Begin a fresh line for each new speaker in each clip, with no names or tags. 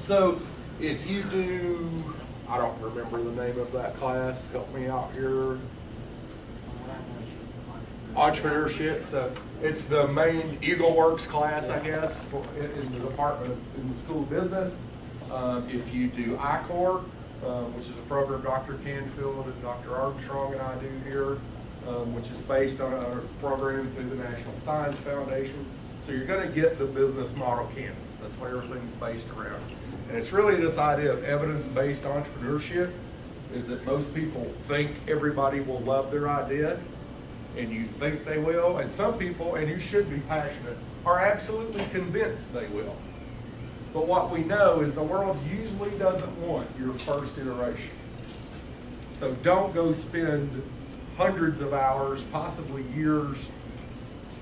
So if you do, I don't remember the name of that class, help me out here. Entrepreneurship, so it's the main Eagle Works class, I guess, in the department, in the School of Business. If you do I-Core, which is a program Dr. Canfield and Dr. Armstrong and I do here, which is based on a program through the National Science Foundation. So you're going to get the business model canvas. That's what everything's based around. And it's really this idea of evidence-based entrepreneurship, is that most people think everybody will love their idea, and you think they will, and some people, and you should be passionate, are absolutely convinced they will. But what we know is the world usually doesn't want your first iteration. So don't go spend hundreds of hours, possibly years,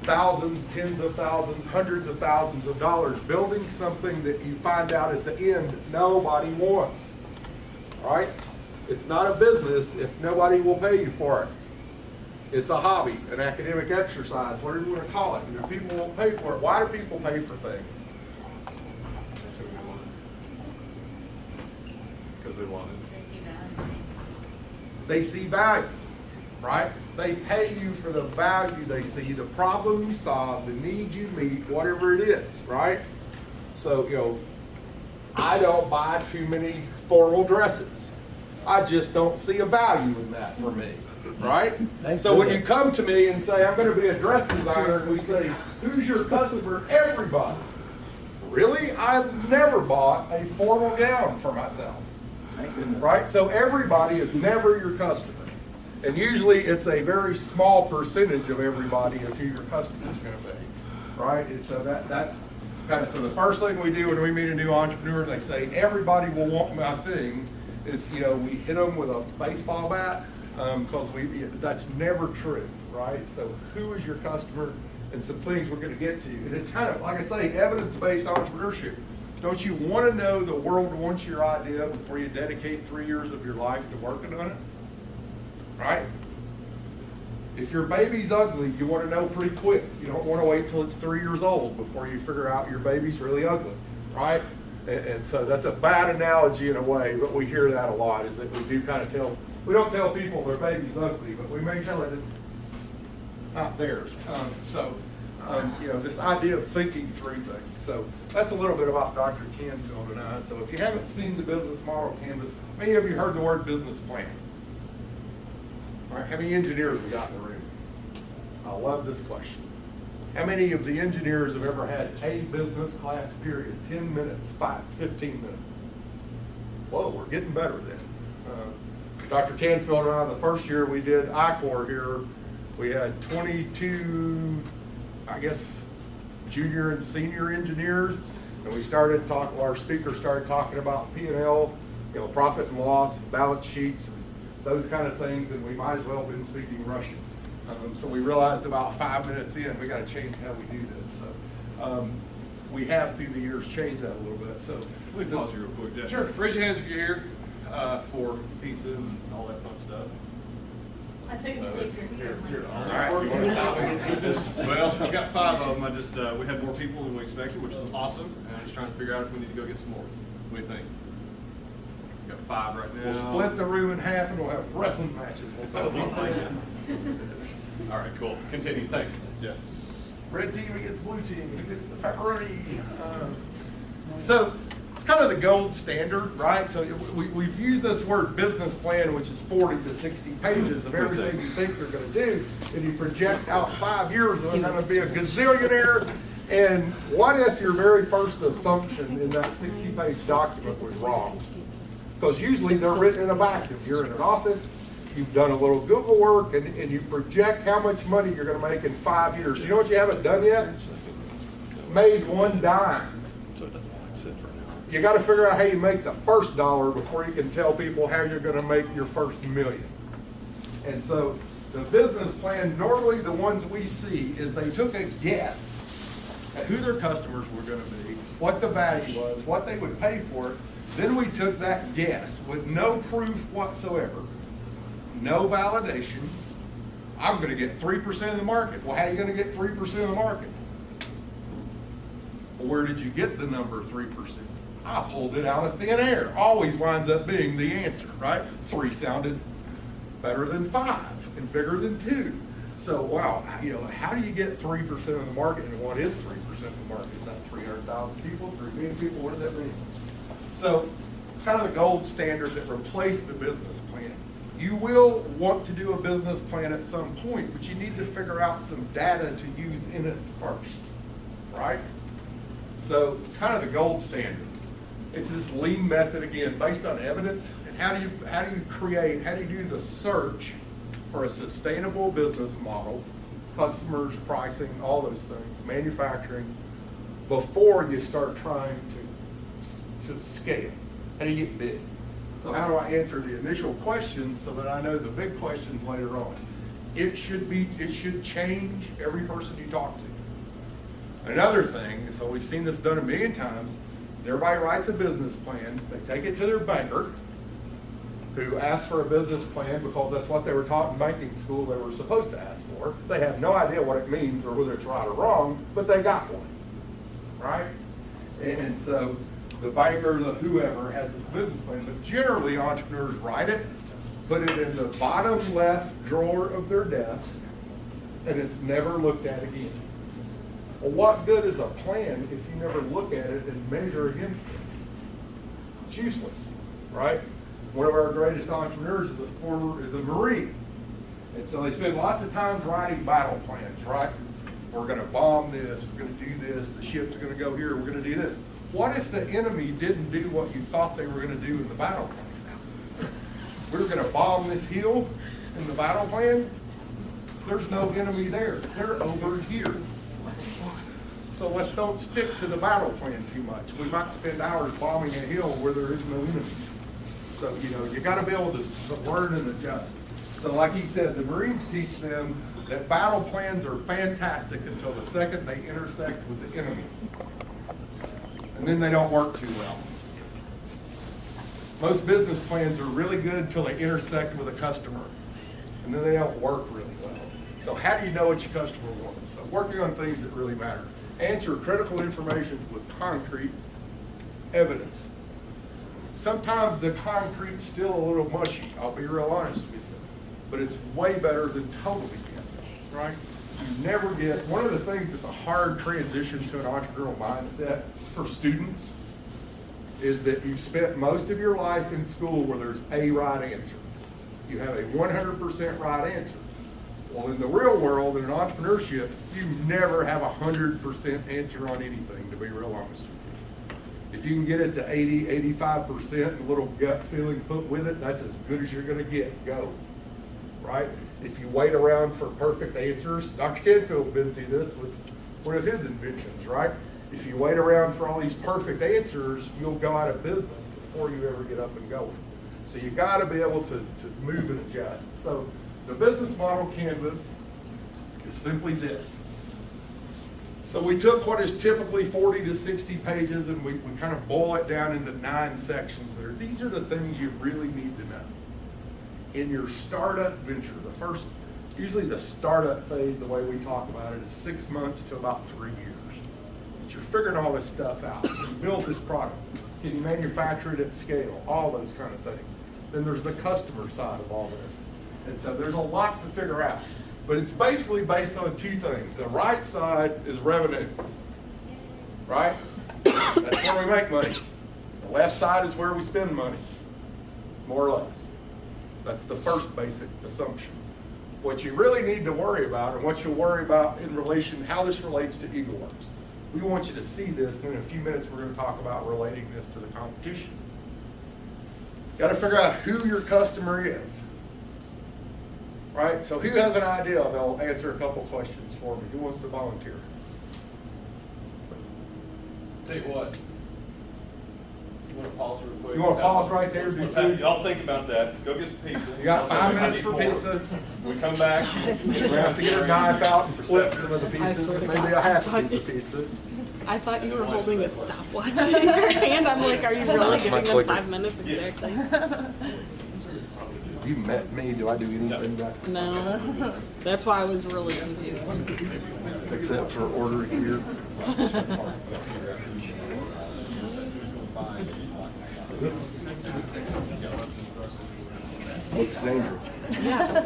thousands, tens of thousands, hundreds of thousands of dollars building something that you find out at the end nobody wants, right? It's not a business if nobody will pay you for it. It's a hobby, an academic exercise, whatever you want to call it. And if people won't pay for it, why do people pay for things?
Because they want it.
They see value, right? They pay you for the value they see, the problem you solve, the need you meet, whatever it is, right? So, you know, I don't buy too many formal dresses. I just don't see a value in that for me, right? So when you come to me and say, I'm going to be a dress designer, and we say, who's your customer? Everybody. Really? I've never bought a formal gown for myself, right? So everybody is never your customer. And usually it's a very small percentage of everybody is who your customer is going to be, right? And so that's kind of, so the first thing we do when we meet a new entrepreneur, they say, everybody will want my thing, is, you know, we hit them with a baseball bat, because that's never true, right? So who is your customer, and some things we're going to get to. And it's kind of, like I say, evidence-based entrepreneurship. Don't you want to know the world wants your idea before you dedicate 3 years of your life to working on it? Right? If your baby's ugly, you want to know pretty quick. You don't want to wait till it's 3 years old before you figure out your baby's really ugly, right? And so that's a bad analogy in a way, but we hear that a lot, is that we do kind of tell, we don't tell people their baby's ugly, but we may tell it it's not theirs. You know, this idea of thinking through things. So that's a little bit about Dr. Canfield and I. So if you haven't seen the business model canvas, many of you heard the word business plan. All right, how many engineers we got in the room? I love this question. How many of the engineers have ever had a business class period, 10 minutes, 15 minutes? Whoa, we're getting better then. Dr. Canfield and I, the first year we did I-Core here, we had 22, I guess, junior and senior engineers, and we started talking, our speaker started talking about P&L, you know, profit and loss, balance sheets, those kind of things, and we might as well have been speaking Russian. So we realized about 5 minutes in, we got to change how we do this. So we have through the years changed that a little bit. So
Let me pause you real quick. Jeff.
Sure.
Raise your hands if you're here for pizza and all that fun stuff.
I think if you're here.
All right, you want to stop and get pizzas?
Well, we got 5 of them. I just we had more people than we expected, which is awesome. And I'm just trying to figure out if we need to go get some more. What do you think? We got 5 right now.
We'll split the room in half and we'll have wrestling matches. We'll throw pizza in.
All right, cool. Continue. Thanks, Jeff.
Red team against blue team, who gets the pepperoni? So it's kind of the gold standard, right? So we've used this word business plan, which is 40 to 60 pages of everything you think you're going to do, and you project out 5 years and you're going to be a gazillionaire. And what if your very first assumption in that 60-page document was wrong? Because usually they're written in a vacuum. You're in an office, you've done a little Google work, and you project how much money you're going to make in 5 years. You know what you haven't done yet? Made one dime.
So it doesn't sit for now.
You got to figure out how you make the first dollar before you can tell people how you're going to make your first million. And so the business plan, normally the ones we see, is they took a guess at who their customers were going to be, what the value was, what they would pay for it. Then we took that guess with no proof whatsoever, no validation. I'm going to get 3% of the market. Well, how are you going to get 3% of the market? Well, where did you get the number 3%? I pulled it out of thin air. Always winds up being the answer, right? 3 sounded better than 5 and bigger than 2. So, wow, how do you get 3% of the market? And what is 3% of the market? Is that 300,000 people, 3 million people? What does that mean? So, it's kind of the gold standard that replaced the business plan. You will want to do a business plan at some point, but you need to figure out some data to use in it first, right? So, it's kind of the gold standard. It's this lean method, again, based on evidence. And how do you do the search for a sustainable business model, customers, pricing, all those things, manufacturing, before you start trying to scale? How do you get big? So how do I answer the initial questions so that I know the big questions later on? It should change every person you talk to. Another thing, so we've seen this done a million times, is everybody writes a business plan, they take it to their banker, who asks for a business plan because that's what they were taught in banking school they were supposed to ask for. They have no idea what it means or whether it's right or wrong, but they got one, right? And so the banker, the whoever has this business plan, but generally entrepreneurs write it, put it in the bottom left drawer of their desk, and it's never looked at again. Well, what good is a plan if you never look at it and measure against it? It's useless, right? One of our greatest entrepreneurs is a Marine. And so they spend lots of time writing battle plans, right? We're going to bomb this, we're going to do this, the ship's going to go here, we're going to do this. What if the enemy didn't do what you thought they were going to do in the battle plan? We're going to bomb this hill in the battle plan. There's no enemy there. They're over here. So let's don't stick to the battle plan too much. We might spend hours bombing a hill where there is no enemy. So, you got to be able to learn and adjust. So like he said, the Marines teach them that battle plans are fantastic until the second they intersect with the enemy. And then they don't work too well. Most business plans are really good until they intersect with a customer. And then they don't work really well. So how do you know what your customer wants? So working on things that really matter. Answer critical information with concrete evidence. Sometimes the concrete's still a little mushy, I'll be real honest with you. But it's way better than totally guessing, right? You never get, one of the things that's a hard transition to an entrepreneurial mindset for students is that you've spent most of your life in school where there's a right answer. You have a 100% right answer. Well, in the real world, in an entrepreneurship, you never have a 100% answer on anything, to be real honest with you. If you can get it to 80, 85%, and a little gut feeling put with it, that's as good as you're going to get. Go, right? If you wait around for perfect answers, Dr. Canfield's been through this with one of his inventions, right? If you wait around for all these perfect answers, you'll go out of business before you ever get up and going. So you got to be able to move and adjust. So the business model canvas is simply this. So we took what is typically 40 to 60 pages and we kind of boil it down into 9 sections. These are the things you really need to know. In your startup venture, usually the startup phase, the way we talk about it, is 6 months to about 3 years. But you're figuring all this stuff out. Can you build this product? Can you manufacture it at scale? All those kind of things. Then there's the customer side of all this. And so there's a lot to figure out. But it's basically based on 2 things. The right side is revenue, right? That's where we make money. The left side is where we spend money, more or less. That's the first basic assumption. What you really need to worry about, and what you'll worry about in relation, how this relates to EagleWorks. We want you to see this, and in a few minutes we're going to talk about relating this to the competition. Got to figure out who your customer is. Right? So who has an idea? They'll answer a couple questions for me. Who wants to volunteer?
Tell you what. You want to pause real quick?
You want to pause right there?
Y'all think about that. Go get some pizza.
You got 5 minutes for pizza.
We come back.
We're going to have to get a knife out and split some of the pieces. Maybe a half a piece of pizza.
I thought you were holding a stopwatch in your hand. I'm like, are you really giving them 5 minutes exactly?
You met me. Do I do anything back?
No. That's why I was really confused.
Except for ordering here. This looks dangerous.
Yeah.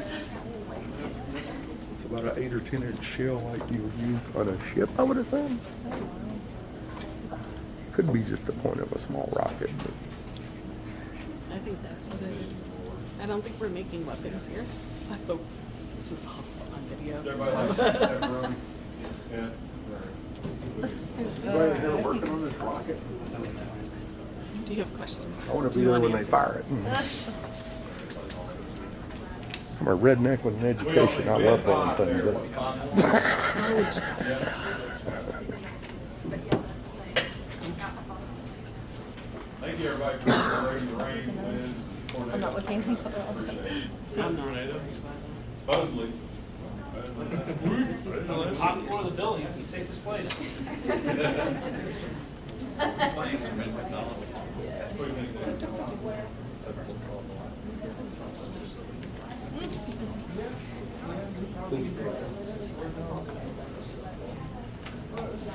It's about an 8 or 10 inch shell like you would use on a ship, I would assume. Could be just the point of a small rocket. But
I think that's what it is. I don't think we're making weapons here. Oh, this is all on video.
Everybody likes that room. Yeah.
anybody here working on this rocket?
Do you have questions?
I want to
Do
be
you
there
want
when they
answers?
fire it. I'm a redneck with an education. I love building things.
Thank you, everybody, for the rain, wind, tornado.
I'm not looking until they're all done.
I'm not. Tornado? Supposedly.
Top floor of the building, that's the safest place.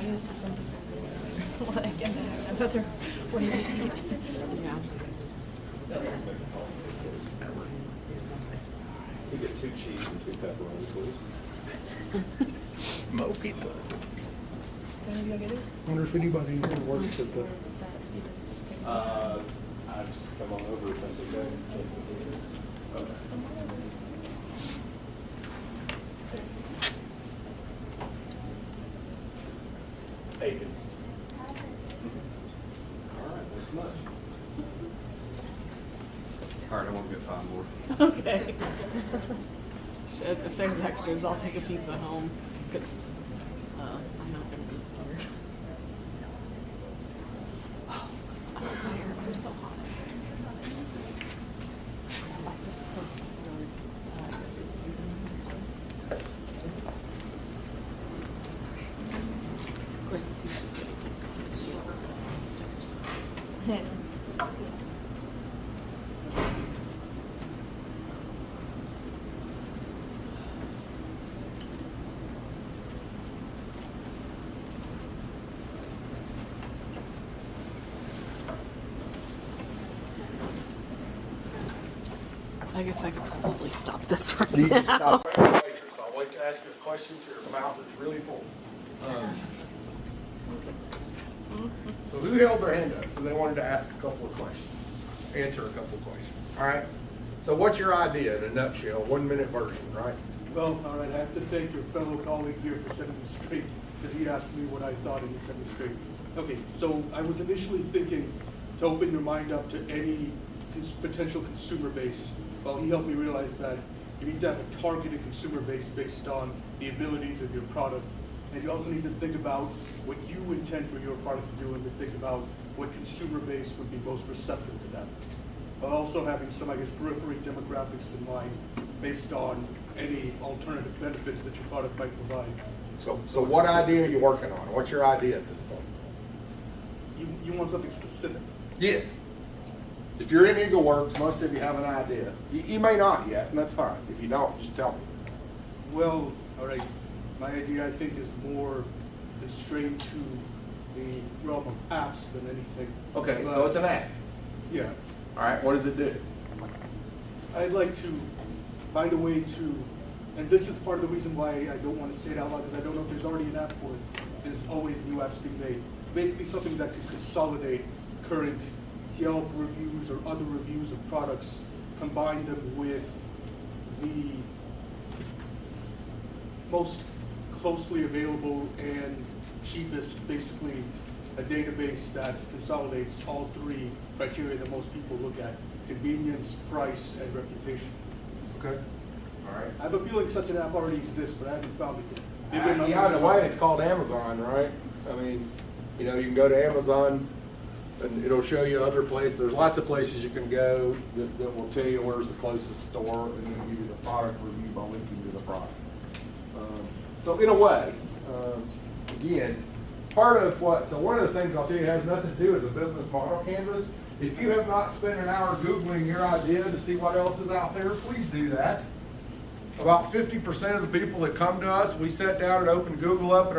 This is something like another way to eat.
Yeah.
You get 2 cheese and 2 pepperoni, please.
Mo pizza.
Can you get it?
I wonder if anybody here works at the.
I just come on over if that's okay. Okay. Aikens. All right, thanks much.
All right, I won't get 5 more.
Okay. If there's extras, I'll take a pizza home because I'm not gonna be here. Oh, I'm on fire. I'm so hot. Just close the door. I guess it's downstairs. Of course, if you just say pizza, it's short downstairs. I guess I could probably stop this right
You can
now.
stop at the waitress. I'll wait to ask you a question till your mouth is really full. So who held their hand up? So they wanted to ask a couple of questions, answer a couple of questions. All right. So what's your idea in a nutshell? 1 minute version, right?
Well, all right, I have to thank your fellow colleague here for setting me straight, because he asked me what I thought and he set me straight. Okay, so I was initially thinking to open your mind up to any potential consumer base. Well, he helped me realize that you need to have a targeted consumer base based on the abilities of your product. And you also need to think about what you intend for your product to do and to think about what consumer base would be most receptive to that. While also having some, I guess, periphery demographics in mind based on any alternative benefits that your product might provide.
So what idea are you working on? What's your idea at this point?
You want something specific.
Yeah. If you're in EagleWorks, most of you have an idea. You may not yet, and that's fine. If you don't, just tell me.
Well, all right, my idea I think is more constrained to the realm of apps than anything.
Okay,
But,
so it's an app.
Yeah,
All right, what does it do?
I'd like to find a way to, and this is part of the reason why I don't want to say it out loud, because I don't know if there's already an app for it. There's always new apps being made. Basically something that could consolidate current Yelp reviews or other reviews of products, combine them with the most closely available and cheapest, basically a database that consolidates all 3 criteria that most people look at: convenience, price, and reputation.
Okay. All right.
I have a feeling such an app already exists, but I haven't found it yet. Maybe
Yeah, in a way, it's called Amazon, right? I mean, you know, you can go to Amazon and it'll show you other places. There's lots of places you can go that will tell you where's the closest store and then give you the product review by linking to the product. So in a way, again, part of so one of the things I'll tell you has nothing to do with the business model canvas. If you have not spent an hour Googling your idea to see what else is out there, please do that. About 50% of the people that come to us, we sat down and opened Google up, and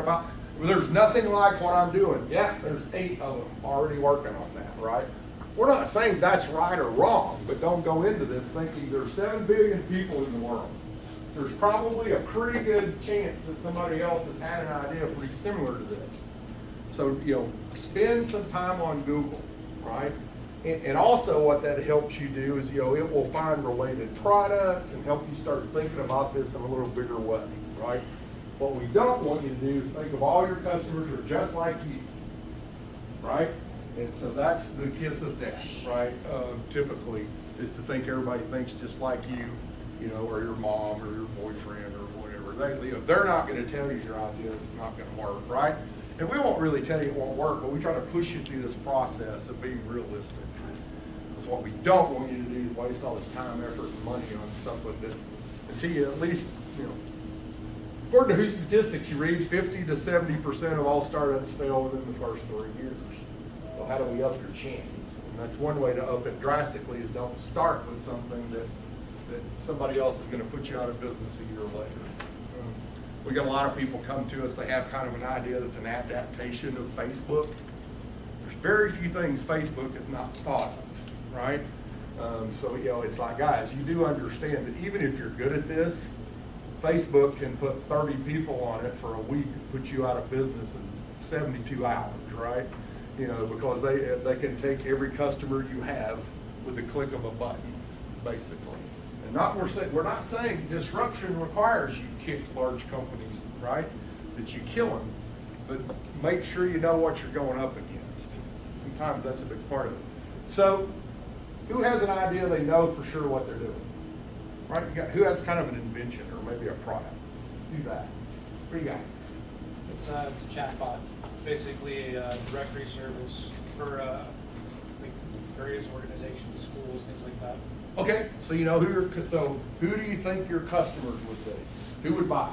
Well, there's nothing like what I'm doing. Yeah, there's 8 of them already working on that, right? We're not saying that's right or wrong, but don't go into this thinking there's 7 billion people in the world. There's probably a pretty good chance that somebody else has had an idea pretty similar to this. So, spend some time on Google, right? And also what that helps you do is, it will find related products and help you start thinking about this in a little bigger way, right? What we don't want you to do is think of all your customers are just like you, right? And so that's the kiss of death, right? Typically, is to think everybody thinks just like you, or your mom or your boyfriend or whatever. They're not going to tell you your idea is not going to work, right? And we won't really tell you it won't work, but we try to push you through this process of being realistic. Because what we don't want you to do is waste all this time, effort, and money on something that, until you at least, according to whose statistics you read, 50 to 70% of all startups fail within the first 3 years. So how do we up your chances? And that's one way to up it drastically is don't start with something that somebody else is going to put you out of business a year later. We get a lot of people come to us, they have kind of an idea that's an adaptation of Facebook. There's very few things Facebook has not thought of, right? So, it's like, guys, you do understand that even if you're good at this, Facebook can put 30 people on it for a week and put you out of business in 72 hours, right? Because they can take every customer you have with the click of a button, basically. And we're not saying disruption requires you kick large companies, right? That you kill them, but make sure you know what you're going up against. Sometimes that's a big part of it. So, who has an idea they know for sure what they're doing? Right? Who has kind of an invention or maybe a product? Let's do that. What do you got?
It's a chatbot, basically a directory service for like various organizations, schools, things like that.
Okay, so who do you think your customers would be? Who would buy?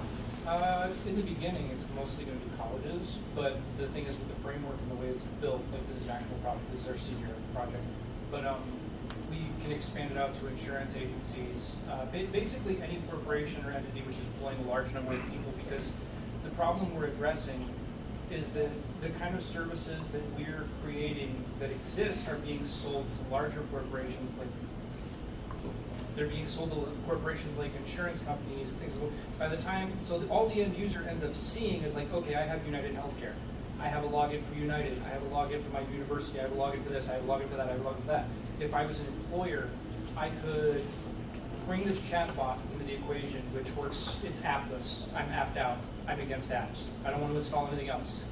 In the beginning, it's mostly going to be colleges, but the thing is with the framework and the way it's built, like this is an actual product, this is our senior project, but we can expand it out to insurance agencies, basically any corporation or entity which is employing a large number of people, because the problem we're addressing is that the kind of services that we're creating that exist are being sold to larger corporations they're being sold to corporations like insurance companies and things. By the time, all the end user ends up seeing is like, okay, I have United Healthcare. I have a login for United. I have a login for my university. I have a login for this. I have a login for that. I have a login for that. If I was an employer, I could bring this chatbot into the equation, which works, it's appless. I'm apped out. I'm against apps. I don't want to install anything else.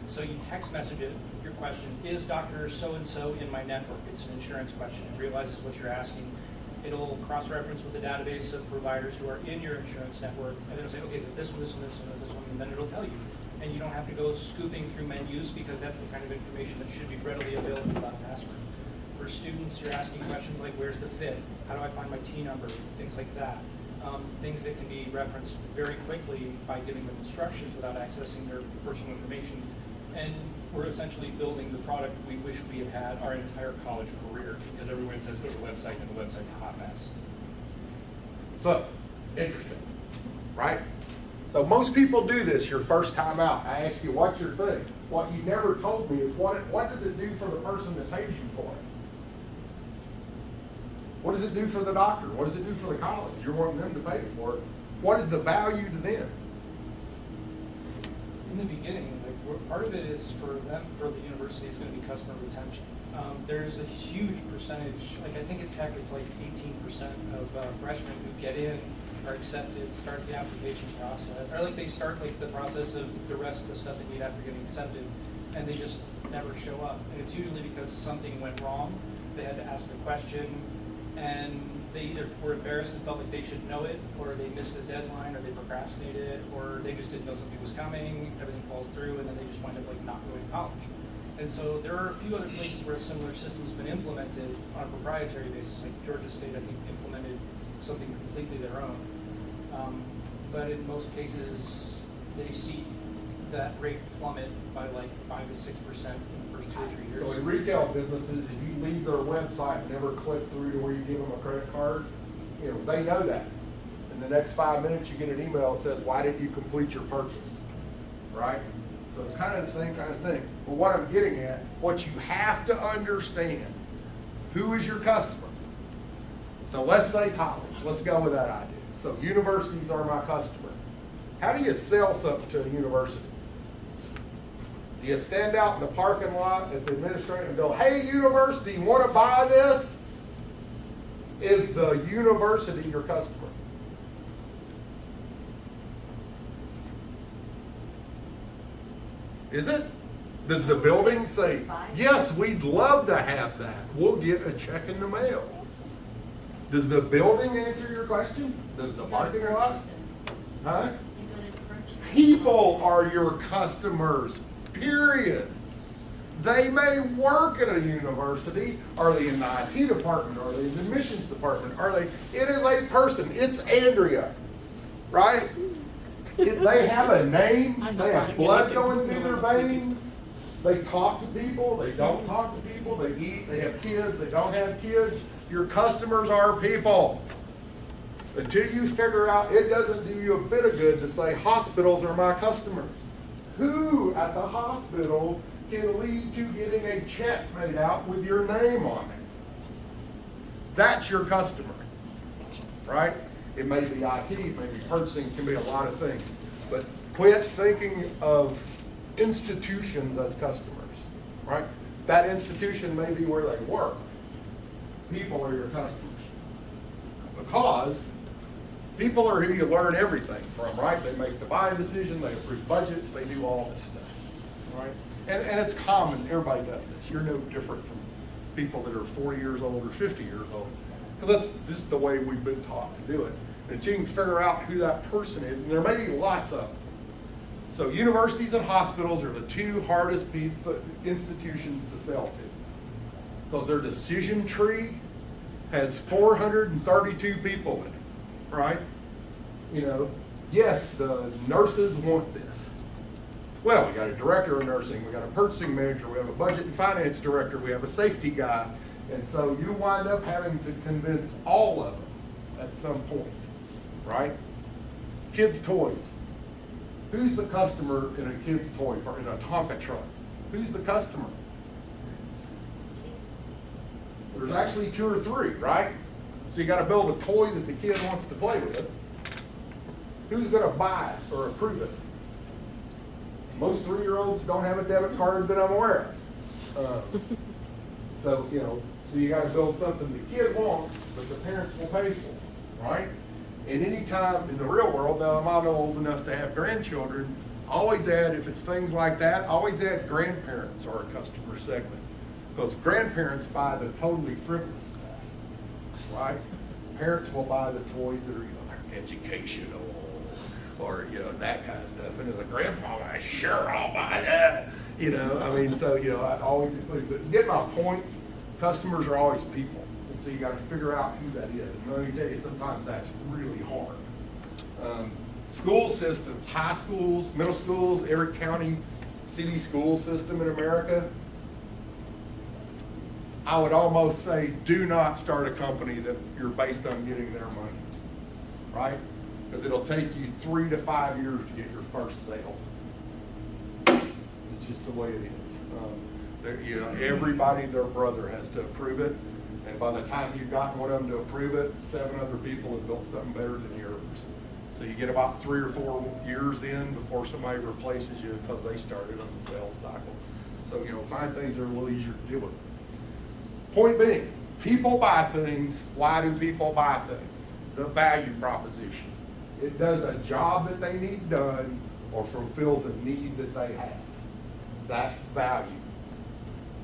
So you text message it, your question, is Dr. So-and-so in my network? It's an insurance question. It realizes what you're asking. It'll cross-reference with the database of providers who are in your insurance network, and it'll say, okay, so this one, this one, this one, this one, and then it'll tell you. And you don't have to go scooping through menus because that's the kind of information that should be readily available without a password. For students, you're asking questions like, where's the fit? How do I find my T number? Things like that. Things that can be referenced very quickly by giving them instructions without accessing their personal information. And we're essentially building the product we wish we had had our entire college career, because everyone says go to the website and the website's a hot mess.
So, interesting, right? So most people do this your first time out. I ask you, what's your thing? What you never told me is what does it do for the person that pays you for it? What does it do for the doctor? What does it do for the college? You're wanting them to pay for it. What is the value to them?
In the beginning, part of it is for them, for the university, is going to be customer retention. There's a huge percentage, like I think at Tech it's like 18% of freshmen who get in are accepted, start the application process, or like they start like the process of the rest of the stuff they need after getting accepted, and they just never show up. And it's usually because something went wrong, they had to ask a question, and they either were embarrassed and felt like they should know it, or they missed the deadline, or they procrastinated, or they just didn't know something was coming, everything falls through, and then they just wind up like not going to college. And so there are a few other places where a similar system's been implemented on a proprietary basis, like Georgia State, I think, implemented something completely their own. But in most cases, they see that rate plummet by like 5 to 6% in the first 2 or 3 years.
So in retail businesses, if you leave their website and never click through to where you give them a credit card, they know that. In the next 5 minutes, you get an email that says, why didn't you complete your purchase, right? So it's kind of the same kind of thing. But what I'm getting at, what you have to understand, who is your customer? So let's say college. Let's go with that idea. So universities are my customer. How do you sell something to a university? Do you stand out in the parking lot at the administrator and go, hey, university, want to buy this? Is the university your customer? Is it? Does the building say, yes, we'd love to have that. We'll get a check in the mail. Does the building answer your question? Does the parking lot? Huh? People are your customers, period. They may work at a university. Are they in the IT department? Are they in the admissions department? It is a person. It's Andrea, right? They have a name. They have blood going through their veins. They talk to people. They don't talk to people. They eat. They have kids. They don't have kids. Your customers are people. Until you figure out, it doesn't do you a bit of good to say hospitals are my customers. Who at the hospital can lead to getting a check made out with your name on it? That's your customer, right? It may be IT, it may be purchasing, it can be a lot of things. But quit thinking of institutions as customers, right? That institution may be where they work. People are your customers. Because people are who you learn everything from, right? They make the buying decision, they approve budgets, they do all this stuff, right? And it's common, everybody does this. You're no different from people that are 40 years old or 50 years old. Because that's just the way we've been taught to do it. And you can figure out who that person is, and there may be lots of them. So universities and hospitals are the two hardest institutions to sell to. Because their decision tree has 432 people in it, right? You know, yes, the nurses want this. Well, we got a director of nursing, we got a purchasing manager, we have a budget and finance director, we have a safety guy. And so you wind up having to convince all of them at some point, right? Kids' toys. Who's the customer in a kid's toy, or in a Tonka truck? Who's the customer? There's actually two or three, right? So you got to build a toy that the kid wants to play with. Who's going to buy it or approve it? Most 3-year-olds don't have a debit card that I'm aware of. So you got to build something the kid wants, but the parents will pay for, right? And any time in the real world, now I'm not old enough to have grandchildren, always add, if it's things like that, always add grandparents or a customer segment. Because grandparents buy the totally frivolous stuff, right? Parents will buy the toys that are educational or that kind of stuff. And as a grandpa, sure, I'll buy that. I always include. But to get my point, customers are always people, and so you got to figure out who that is. And let me tell you, sometimes that's really hard. School systems, high schools, middle schools, every county, city school system in America. I would almost say, do not start a company that you're based on getting their money, right? Because it'll take you 3 to 5 years to get your first sale. It's just the way it is. Everybody, their brother has to approve it, and by the time you've gotten one of them to approve it, 7 other people have built something better than yours. So you get about 3 or 4 years in before somebody replaces you because they started on the sales cycle. So find things that are a little easier to deal with. Point being, people buy things. Why do people buy things? The value proposition. It does a job that they need done or fulfills a need that they have. That's value,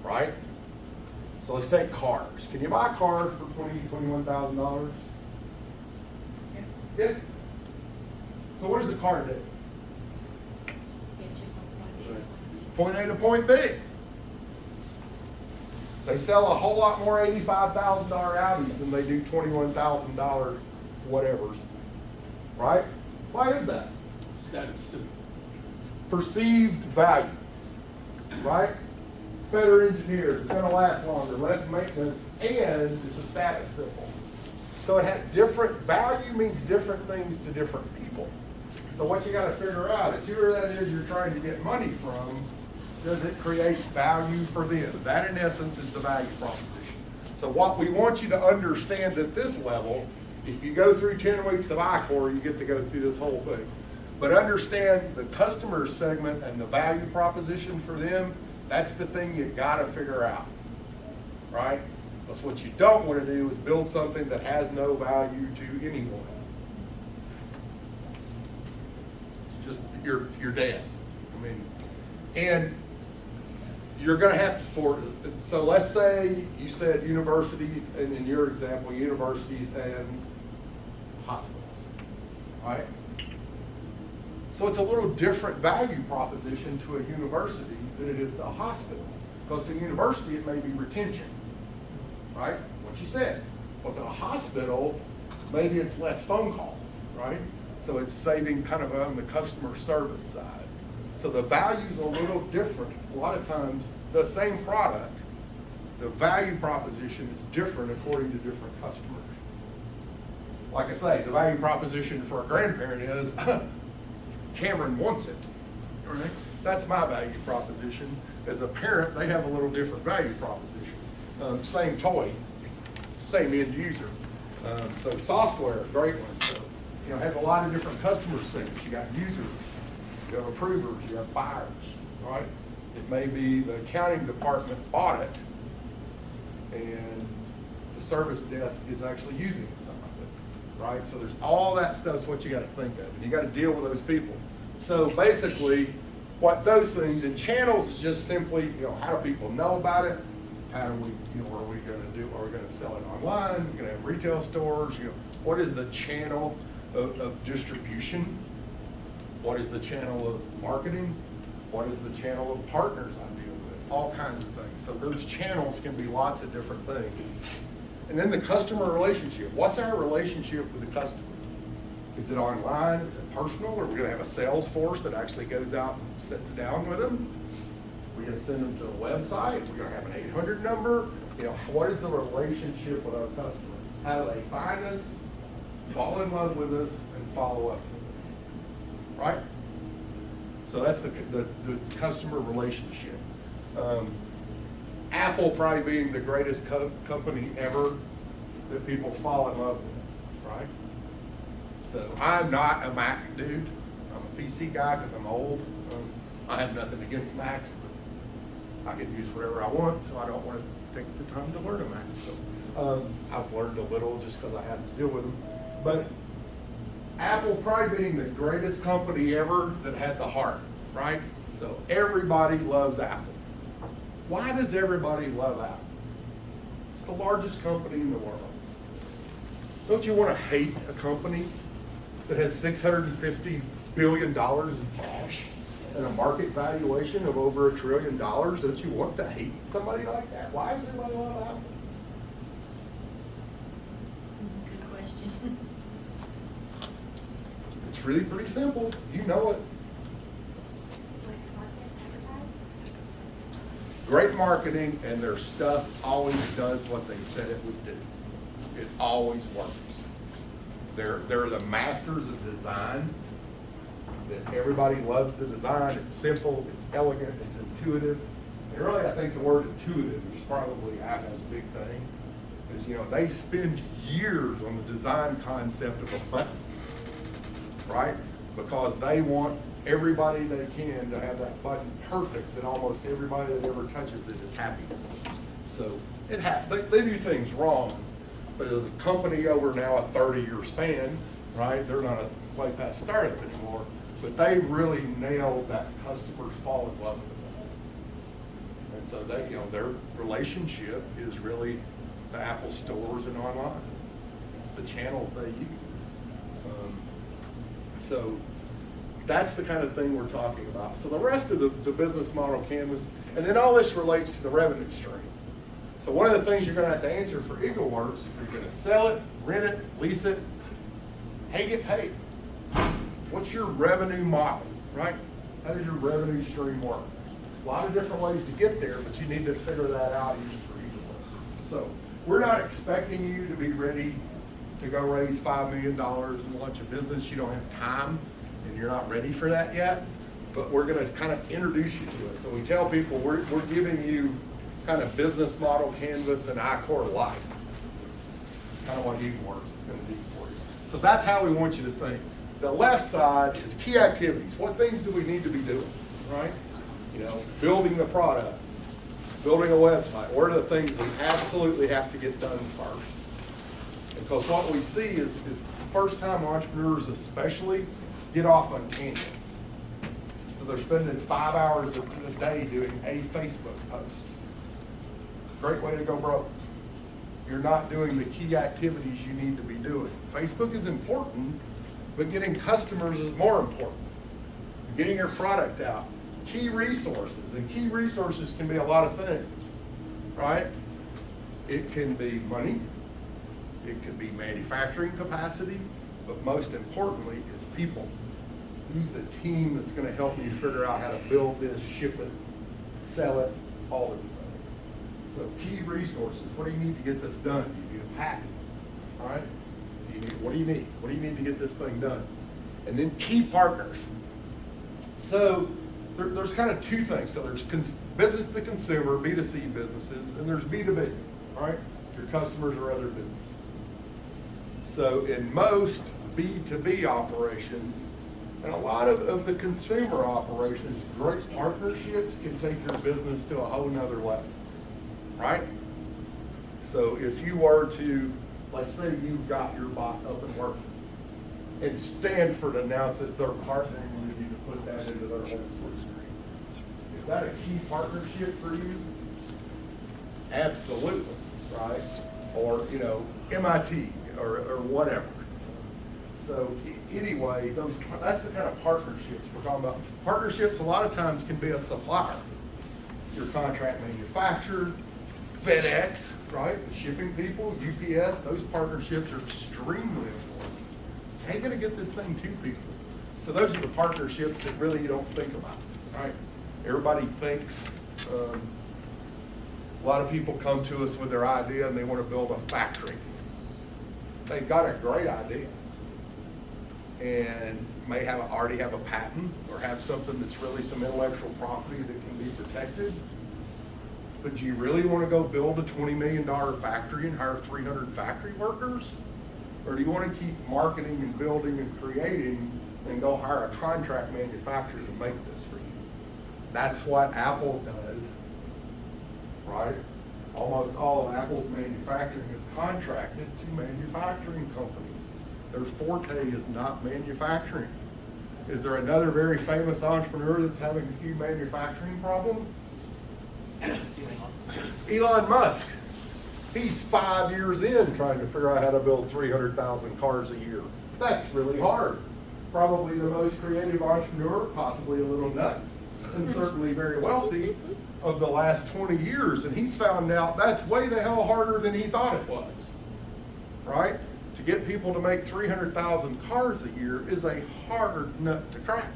right? So let's take cars. Can you buy cars for $20,000, $21,000? Yeah. So what does a car do? Point A to point B. They sell a whole lot more $85,000 Audis than they do $21,000 whatevers, right? Why is that?
Status symbol.
Perceived value, right? It's better engineered, it's gonna last longer, less maintenance, and it's a status symbol. So it had different, value means different things to different people. So what you gotta figure out is whoever that is you're trying to get money from, does it create value for them? That in essence is the value proposition. So what we want you to understand at this level, if you go through 10 weeks of I-Core, you get to go through this whole thing. But understand the customer segment and the value proposition for them, that's the thing you gotta figure out, right? Because what you don't wanna do is build something that has no value to anyone. Just, you're dead. I mean, and you're gonna have to so let's say you said universities, and in your example, universities and hospitals, right? So it's a little different value proposition to a university than it is to a hospital. Because in university, it may be retention, right? What you said. But to a hospital, maybe it's less phone calls, right? So it's saving kind of on the customer service side. So the value's a little different. A lot of times, the same product, the value proposition is different according to different customers. Like I say, the value proposition for a grandparent is, Cameron wants it, right? That's my value proposition. As a parent, they have a little different value proposition. Same toy, same end user. So software, great one. So, has a lot of different customer segments. You got users, you have approvers, you have buyers, right? It may be the accounting department bought it, and the service desk is actually using some of it, right? So there's all that stuff's what you got to think of, and you got to deal with those people. So basically, what those things and channels is just simply, how do people know about it? How do we, what are we going to do? Are we going to sell it online? Are we going to have retail stores? What is the channel of distribution? What is the channel of marketing? What is the channel of partners I deal with? All kinds of things. So those channels can be lots of different things. And then the customer relationship. What's our relationship with the customer? Is it online? Is it personal? Are we going to have a sales force that actually goes out and sits down with them? We're going to send them to a website. We're going to have an 800 number. What is the relationship with our customer? How do they find us, fall in love with us, and follow up with us? Right? So that's the customer relationship. Apple probably being the greatest company ever that people fall in love with, right? So I'm not a Mac dude. I'm a PC guy because I'm old. I have nothing against Macs, but I can use whatever I want, so I don't want to take the time to learn a Mac. So I've learned a little just because I have to deal with them. But Apple probably being the greatest company ever that had the heart, right? So everybody loves Apple. Why does everybody love Apple? It's the largest company in the world. Don't you want to hate a company that has $650 billion in cash and a market valuation of over $1 trillion? Don't you want to hate somebody like that? Why does everybody love Apple?
Good question.
It's really pretty simple. You know it. Great marketing, and their stuff always does what they said it would do. It always works. They're the masters of design. That everybody loves the design. It's simple, it's elegant, it's intuitive. And really, I think the word intuitive is probably Apple's big thing. Is they spend years on the design concept of a button, right? Because they want everybody they can to have that button perfect, that almost everybody that ever touches it is happy. So they do things wrong, but as a company over now a 30-year span, right? They're not way past startup anymore, but they really nailed that customers fall in love with them. And so they, their relationship is really the Apple stores and online. It's the channels they use. So that's the kind of thing we're talking about. So the rest of the business model canvas, and then all this relates to the revenue stream. So one of the things you're going to have to answer for EagleWorks, if you're going to sell it, rent it, lease it, how do you get paid? What's your revenue model, right? How does your revenue stream work? A lot of different ways to get there, but you need to figure that out each for EagleWorks. So we're not expecting you to be ready to go raise $5 million and launch a business. You don't have time. And you're not ready for that yet, but we're gonna kind of introduce you to it. So we tell people we're giving you kind of business model canvas and I-Core light. It's kind of what EagleWorks is gonna do for you. So that's how we want you to think. The left side is key activities. What things do we need to be doing, right? You know, building the product, building a website. What are the things we absolutely have to get done first? Because what we see is first-time entrepreneurs especially get off on tangents. So they're spending 5 hours a day doing a Facebook post. Great way to go broke. You're not doing the key activities you need to be doing. Facebook is important, but getting customers is more important. Getting your product out. Key resources, and key resources can be a lot of things, right? It can be money, it could be manufacturing capacity, but most importantly, it's people. Who's the team that's gonna help you figure out how to build this, ship it, sell it, all of these things. So key resources, what do you need to get this done? Do you need a patent, all right? What do you need? What do you need to get this thing done? And then key partners. So there's kind of two things. So there's business to consumer, B2C businesses, and there's B2B, right? Your customers or other businesses. So in most B2B operations, and a lot of the consumer operations, great partnerships can take your business to a whole nother level, right? So if you were to, let's say you got your bot up and working, and Stanford announces they're partnering with you to put that into their whole system. Is that a key partnership for you? Absolutely, right? Or, you know, MIT or whatever. So anyway, that's the kind of partnerships we're talking about. Partnerships a lot of times can be a supplier. Your contract manufacturer, FedEx, right? The shipping people, UPS, those partnerships are extremely important. How are you going to get this thing to people? So those are the partnerships that really you don't think about, right? Everybody thinks, a lot of people come to us with their idea and they want to build a factory. They've got a great idea and may already have a patent or have something that's really some intellectual property that can be protected. But do you really want to go build a $20 million factory and hire 300 factory workers? Or do you want to keep marketing and building and creating and go hire a contract manufacturer to make this for you? That's what Apple does, right? Almost all of Apple's manufacturing is contracted to manufacturing companies. Their forte is not manufacturing. Is there another very famous entrepreneur that's having a few manufacturing problems? Elon Musk. He's 5 years in trying to figure out how to build 300,000 cars a year. That's really hard. Probably the most creative entrepreneur, possibly a little nuts, and certainly very wealthy of the last 20 years. And he's found out that's way the hell harder than he thought it was, right? To get people to make 300,000 cars a year is a hard nut to crack.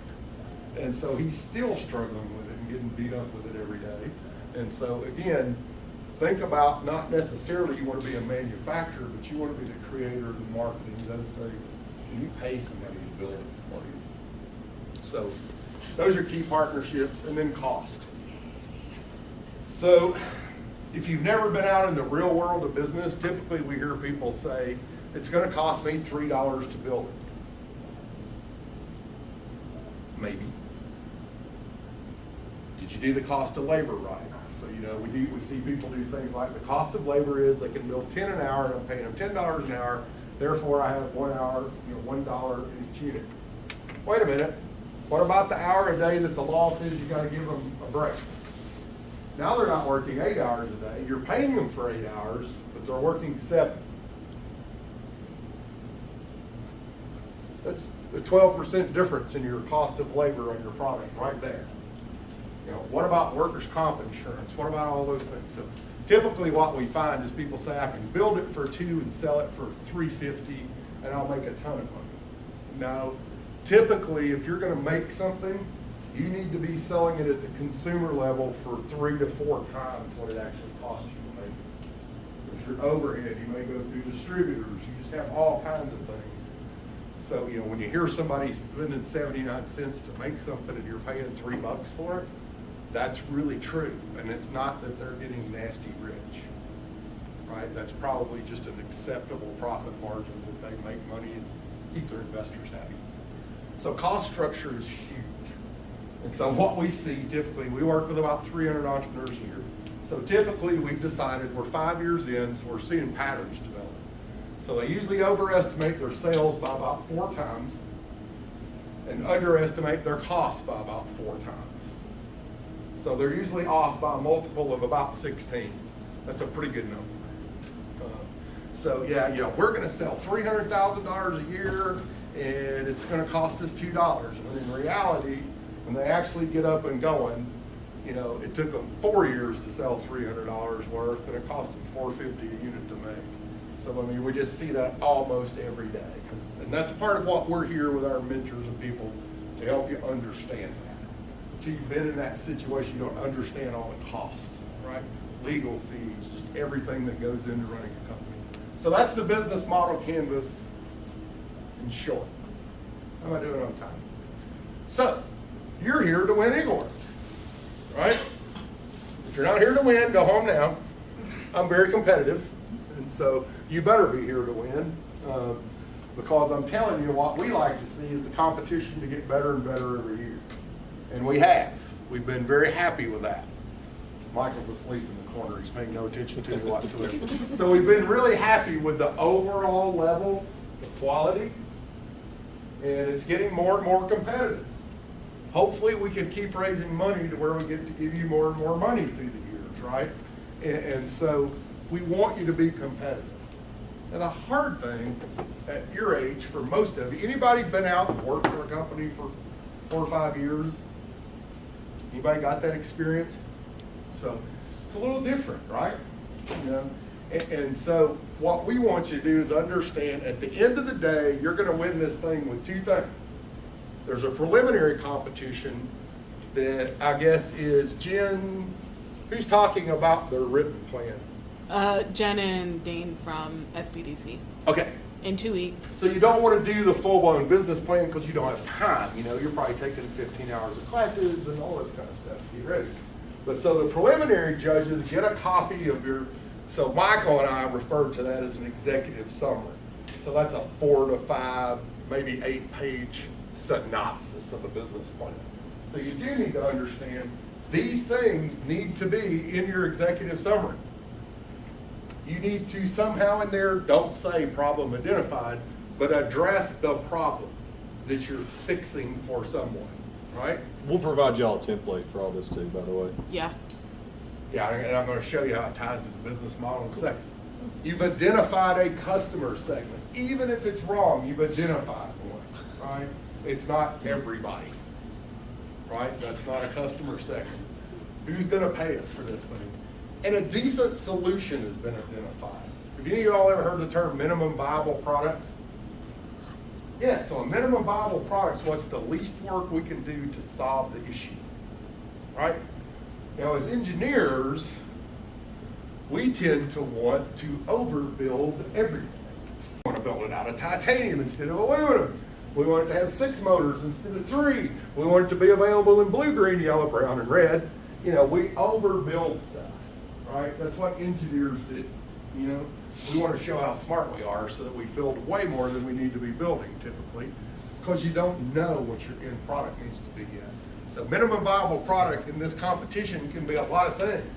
And so he's still struggling with it and getting beat up with it every day. And so again, think about not necessarily you want to be a manufacturer, but you want to be the creator, the marketing, those things. And you pay somebody to build it for you. So those are key partnerships, and then cost. So if you've never been out in the real world of business, typically we hear people say, it's going to cost me $3 to build it. Maybe. Did you do the cost of labor right? So, you know, we see people do things like the cost of labor is they can build 10 an hour and I'm paying them $10 an hour. Therefore, I have 1 hour, $1 in each unit. Wait a minute. What about the hour a day that the law says you got to give them a break? Now they're not working 8 hours a day. You're paying them for 8 hours, but they're working 7. That's a 12% difference in your cost of labor on your product right there. You know, what about workers' comp insurance? What about all those things? So typically what we find is people say, I can build it for $2 and sell it for $3.50 and I'll make a ton of money. No, typically if you're going to make something, you need to be selling it at the consumer level for 3 to 4 times what it actually costs you to make it. There's your overhead, you may go through distributors, you just have all kinds of things. So, you know, when you hear somebody spending 79 cents to make something and you're paying $3 for it, that's really true. And it's not that they're getting nasty rich, right? That's probably just an acceptable profit margin that they make money and keep their investors happy. So cost structure is huge. And so what we see typically, we work with about 300 entrepreneurs a year. So typically we've decided we're 5 years in, so we're seeing patterns develop. So they usually overestimate their sales by about 4 times and underestimate their costs by about 4 times. So they're usually off by a multiple of about 16. That's a pretty good number. So yeah, you know, we're gonna sell $300,000 a year and it's gonna cost us $2. And in reality, when they actually get up and going, you know, it took them 4 years to sell $300 worth, and it cost them $4.50 a unit to make. So I mean, we just see that almost every day, and that's part of what we're here with our mentors and people to help you understand that. Until you've been in that situation, you don't understand all the costs, right? Legal fees, just everything that goes into running a company. So that's the business model canvas in short. How am I doing on time? So you're here to win EagleWorks, right? If you're not here to win, go home now. I'm very competitive, and so you better be here to win, because I'm telling you, what we like to see is the competition to get better and better every year. And we have. We've been very happy with that. Michael's asleep in the corner. He's paying no attention to me whatsoever. So we've been really happy with the overall level of quality, and it's getting more and more competitive. Hopefully we can keep raising money to where we get to give you more and more money through the years, right? And so we want you to be competitive. And the hard thing at your age, for most of you, anybody been out and worked for a company for 4 or 5 years? Anybody got that experience? So it's a little different, right? You know? And so what we want you to do is understand, at the end of the day, you're going to win this thing with 2 things. There's a preliminary competition that I guess is Jen, who's talking about the written plan?
Jen and Dane from SBDC.
Okay.
In 2 weeks.
So you don't want to do the full-blown business plan because you don't have time. You know, you're probably taking 15 hours of classes and all this kind of stuff to get ready. But so the preliminary judges get a copy of your, so Michael and I refer to that as an executive summary. So that's a 4 to 5, maybe 8-page synopsis of a business plan. So you do need to understand these things need to be in your executive summary. You need to somehow in there, don't say problem identified, but address the problem that you're fixing for someone, right?
We'll provide y'all a template for all this too, by the way.
Yeah.
Yeah, and I'm going to show you how it ties to the business model in a second. You've identified a customer segment. Even if it's wrong, you've identified one, right? It's not everybody, right? That's not a customer segment. Who's going to pay us for this thing? And a decent solution has been identified. Have any of you all ever heard the term minimum viable product? Yeah, so a minimum viable product is what's the least work we can do to solve the issue, right? Now, as engineers, we tend to want to overbuild everything. We want to build it out of titanium instead of aluminum. We want it to have 6 motors instead of 3. We want it to be available in blue, green, yellow, brown, and red. You know, we overbuild stuff, right? That's what engineers do, you know? We want to show how smart we are so that we build way more than we need to be building typically, because you don't know what your end product needs to be yet. So minimum viable product in this competition can be a lot of things.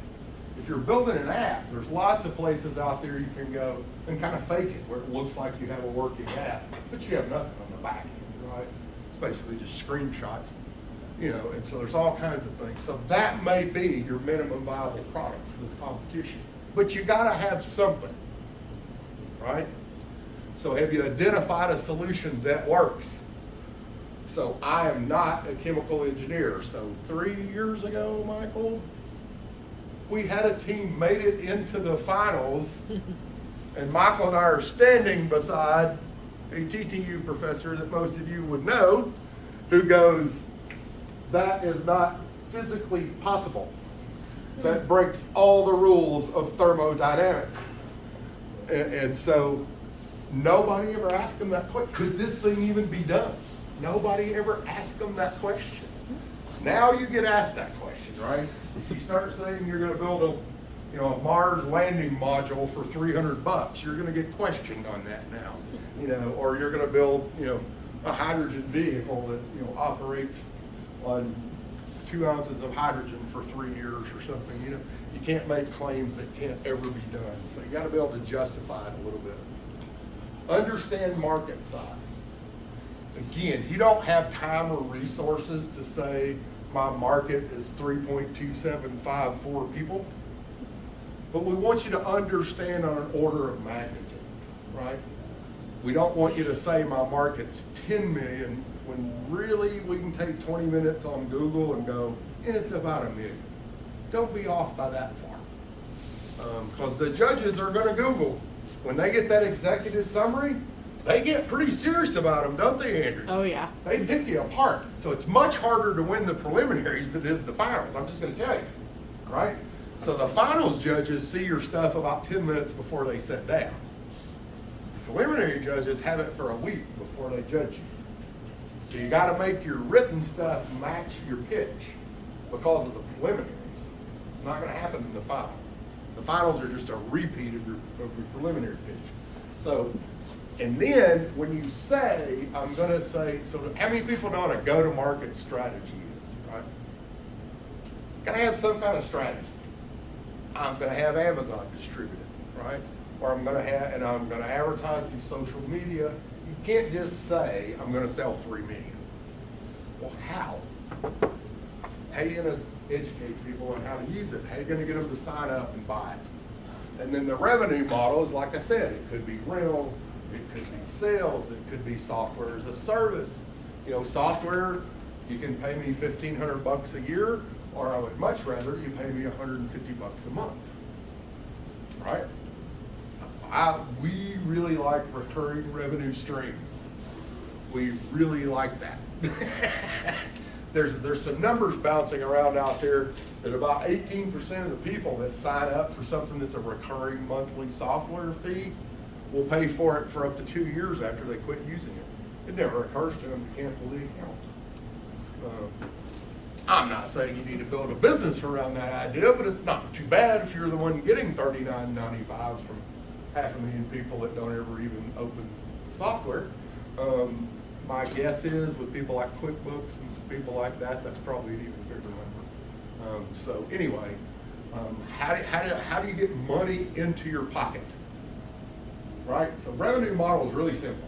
If you're building an app, there's lots of places out there you can go and kind of fake it where it looks like you have a working app, but you have nothing on the back end, right? It's basically just screenshots, you know, and so there's all kinds of things. So that may be your minimum viable product for this competition, but you got to have something, right? So have you identified a solution that works? So I am not a chemical engineer. So 3 years ago, Michael, we had a team made it into the finals, and Michael and I are standing beside a TTU professor that most of you would know, who goes, that is not physically possible. That breaks all the rules of thermodynamics. And so Nobody ever asked them that question. Could this thing even be done? Nobody ever asked them that question. Now you get asked that question, right? If you start saying you're gonna build a Mars landing module for $300, you're gonna get questioned on that now. Or you're gonna build, a hydrogen vehicle that, operates on 2 ounces of hydrogen for 3 years or something. You can't make claims that can't ever be done. So you gotta be able to justify it a little bit. Understand market size. Again, you don't have time or resources to say my market is 3.2754 people, but we want you to understand on an order of magnitude, right? We don't want you to say my market's 10 million when really we can take 20 minutes on Google and go, it's about 1 million. Don't be off by that far. Because the judges are gonna Google. When they get that executive summary, they get pretty serious about them, don't they, Andrew?
Oh, yeah.
They pick you apart. So it's much harder to win the preliminaries than it is the finals. I'm just gonna tell you, right? So the finals judges see your stuff about 10 minutes before they sit down. Preliminary judges have it for a week before they judge you. So you gotta make your written stuff match your pitch because of the preliminaries. It's not gonna happen in the finals. The finals are just a repeat of your preliminary pitch. So, and then when you say, I'm gonna say, so how many people know what a go-to-market strategy is, right? Gotta have some kind of strategy. I'm gonna have Amazon distribute it, right? Or I'm gonna advertise through social media. You can't just say, I'm gonna sell 3 million. Well, how? How are you gonna educate people on how to use it? How are you gonna get them to sign up and buy it? And then the revenue model is, like I said, it could be rental, it could be sales, it could be software as a service. Software, you can pay me $1,500 a year, or I would much rather you pay me $150 a month, right? We really like recurring revenue streams. We really like that. There's some numbers bouncing around out there that about 18% of the people that sign up for something that's a recurring monthly software fee will pay for it for up to 2 years after they quit using it. It never occurs to them to cancel the account. I'm not saying you need to build a business around that idea, but it's not too bad if you're the one getting $39.95 from 500,000 people that don't ever even open software. My guess is with people like QuickBooks and some people like that, that's probably an even bigger number. So anyway, how do you get money into your pocket? Right? So revenue model is really simple.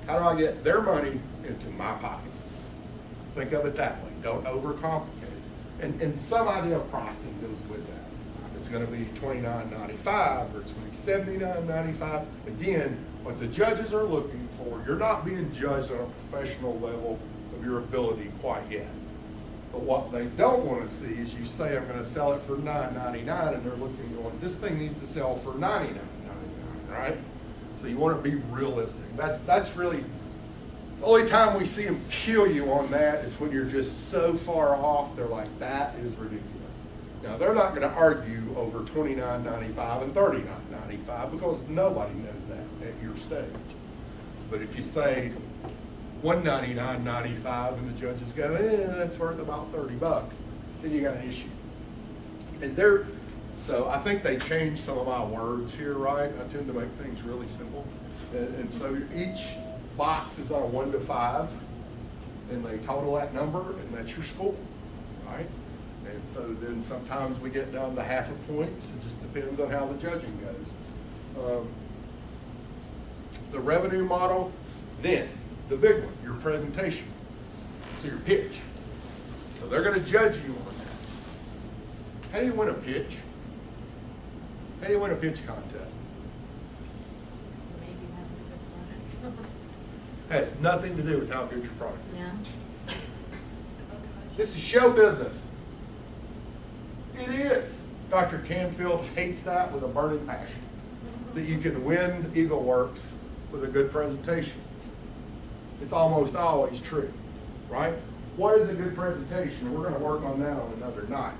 How do I get their money into my pocket? Think of it that way. Don't overcomplicate it. And some idea of pricing goes with that. It's going to be $29.95 or it's going to be $79.95. Again, what the judges are looking for, you're not being judged on a professional level of your ability quite yet. But what they don't want to see is you say, I'm going to sell it for $9.99, and they're looking going, this thing needs to sell for $99.99, right? So you want to be realistic. That's really, the only time we see them kill you on that is when you're just so far off, they're like, that is ridiculous. Now, they're not going to argue over $29.95 and $39.95 because nobody knows that at your stage. But if you say $199.95 and the judges go, that's worth about $30, then you got an issue. And so I think they changed some of my words here, right? I tend to make things really simple. And so each box is on a 1 to 5, and they total that number, and that's your score, right? And so then sometimes we get down to half a point. It just depends on how the judging goes. The revenue model, then the big one, your presentation, so your pitch. So they're going to judge you on that. How do you win a pitch? How do you win a pitch contest?
Maybe have a good product.
Has nothing to do with how good your product is.
Yeah.
This is show business. It is. Dr. Canfield hates that with a burning passion. That you can win Eagle Works with a good presentation. It's almost always true, right? What is a good presentation? We're going to work on that on another night.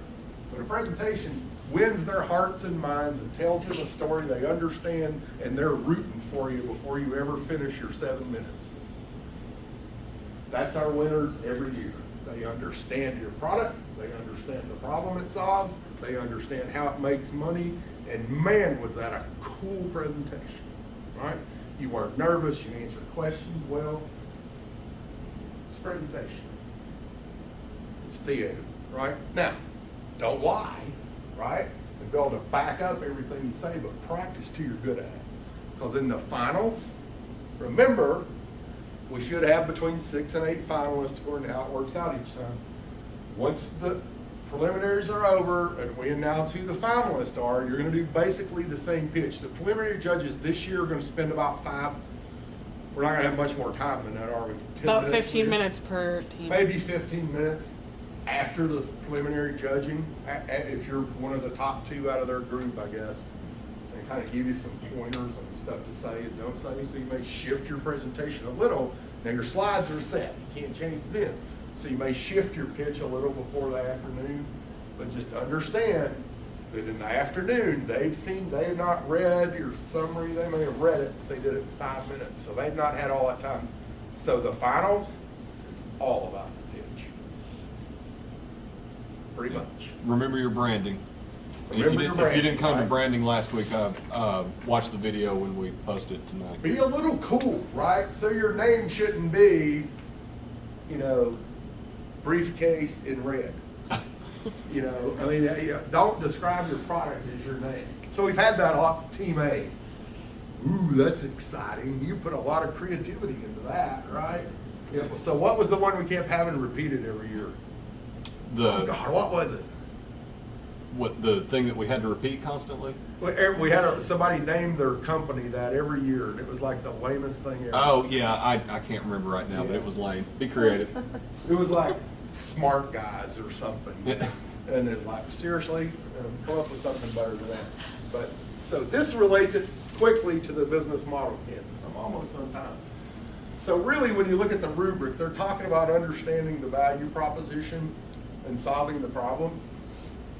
But a presentation wins their hearts and minds and tells them a story they understand, and they're rooting for you before you ever finish your 7 minutes. That's our winners every year. They understand your product, they understand the problem it solves, they understand how it makes money, and man, was that a cool presentation, right? You weren't nervous, you answered questions well. It's a presentation. It's theater, right? Now, don't lie, right? And be able to back up everything you say, but practice till you're good at it. Because in the finals, remember, we should have between 6 and 8 finalists according to how it works out each time. Once the preliminaries are over and we announce who the finalists are, you're going to do basically the same pitch. The preliminary judges this year are going to spend about 5, we're not going to have much more time than that, are we? 10
About
minutes
15
maybe?
minutes per team.
Maybe 15 minutes after the preliminary judging, if you're one of the top 2 out of their group, I guess. They kind of give you some pointers and stuff to say and don't say, so you may shift your presentation a little. Now your slides are set, you can't change them. So you may shift your pitch a little before the afternoon, but just understand that in the afternoon, they've not read your summary, they may have read it, but they did it in 5 minutes, so they've not had all that time. So the finals is all about the pitch. Pretty much.
Remember your branding.
Remember your
If you
branding,
didn't come to
right.
branding last week, watch the video when we post it tonight.
Be a little cool, right? So your name shouldn't be, briefcase in red. Don't describe your product as your name. So we've had that a lot, Team A. Ooh, that's exciting. You put a lot of creativity into that, right? Yeah. So what was the one we kept having repeated every year? Oh God, what was it?
What, the thing that we had to repeat constantly?
We had somebody name their company that every year, and it was like the lamest thing ever.
Oh, yeah, I can't remember right now, but
Yeah.
it was lame. Be creative.
It was like Smart Guys or something.
Yeah.
And it's like, seriously, come up with something better than that. But, so this relates it quickly to the business model canvas. I'm almost on time. So really, when you look at the rubric, they're talking about understanding the value proposition and solving the problem.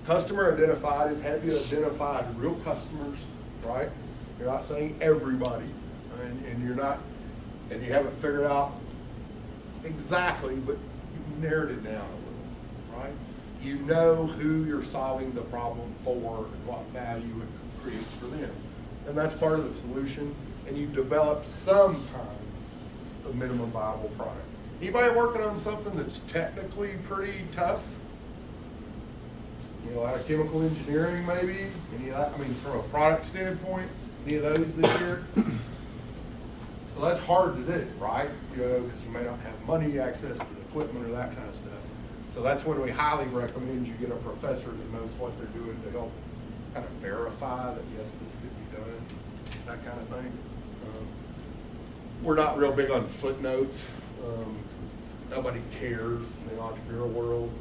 Customer identified is, have you identified real customers, right? You're not saying everybody, and you're not, and you haven't figured out exactly, but you've narrowed it down a little, right? You know who you're solving the problem for and what value it creates for them. And that's part of the solution, and you've developed some kind of minimum viable product. Anybody working on something that's technically pretty tough? Out of chemical engineering maybe, from a product standpoint, any of those this year? So that's hard to do, right? Because you may not have money, access to the equipment or that kind of stuff. So that's when we highly recommend you get a professor that knows what they're doing to help kind of verify that yes, this could be done, that kind of thing. We're not real big on footnotes, 'cause nobody cares in the entrepreneurial world.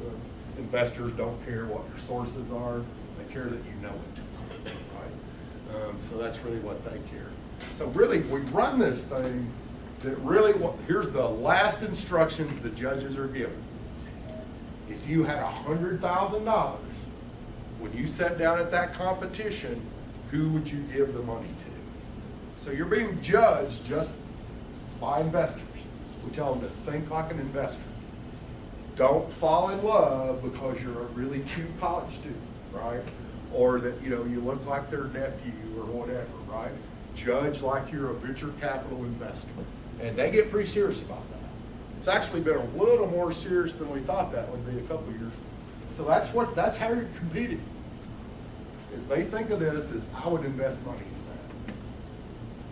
Investors don't care what your sources are, they care that you know it, right? So that's really what they care. So really, we run this thing that really, here's the last instructions the judges are given. If you had $100,000, when you sat down at that competition, who would you give the money to? So you're being judged just by investors. We tell them to think like an investor. Don't fall in love because you're a really cute college student, right? Or that, you look like their nephew or whatever, right? Judge like you're a venture capital investor. And they get pretty serious about that. It's actually been a little more serious than we thought that would be a couple of years. So that's how you're competing. Is they think of this as, I would invest money in that.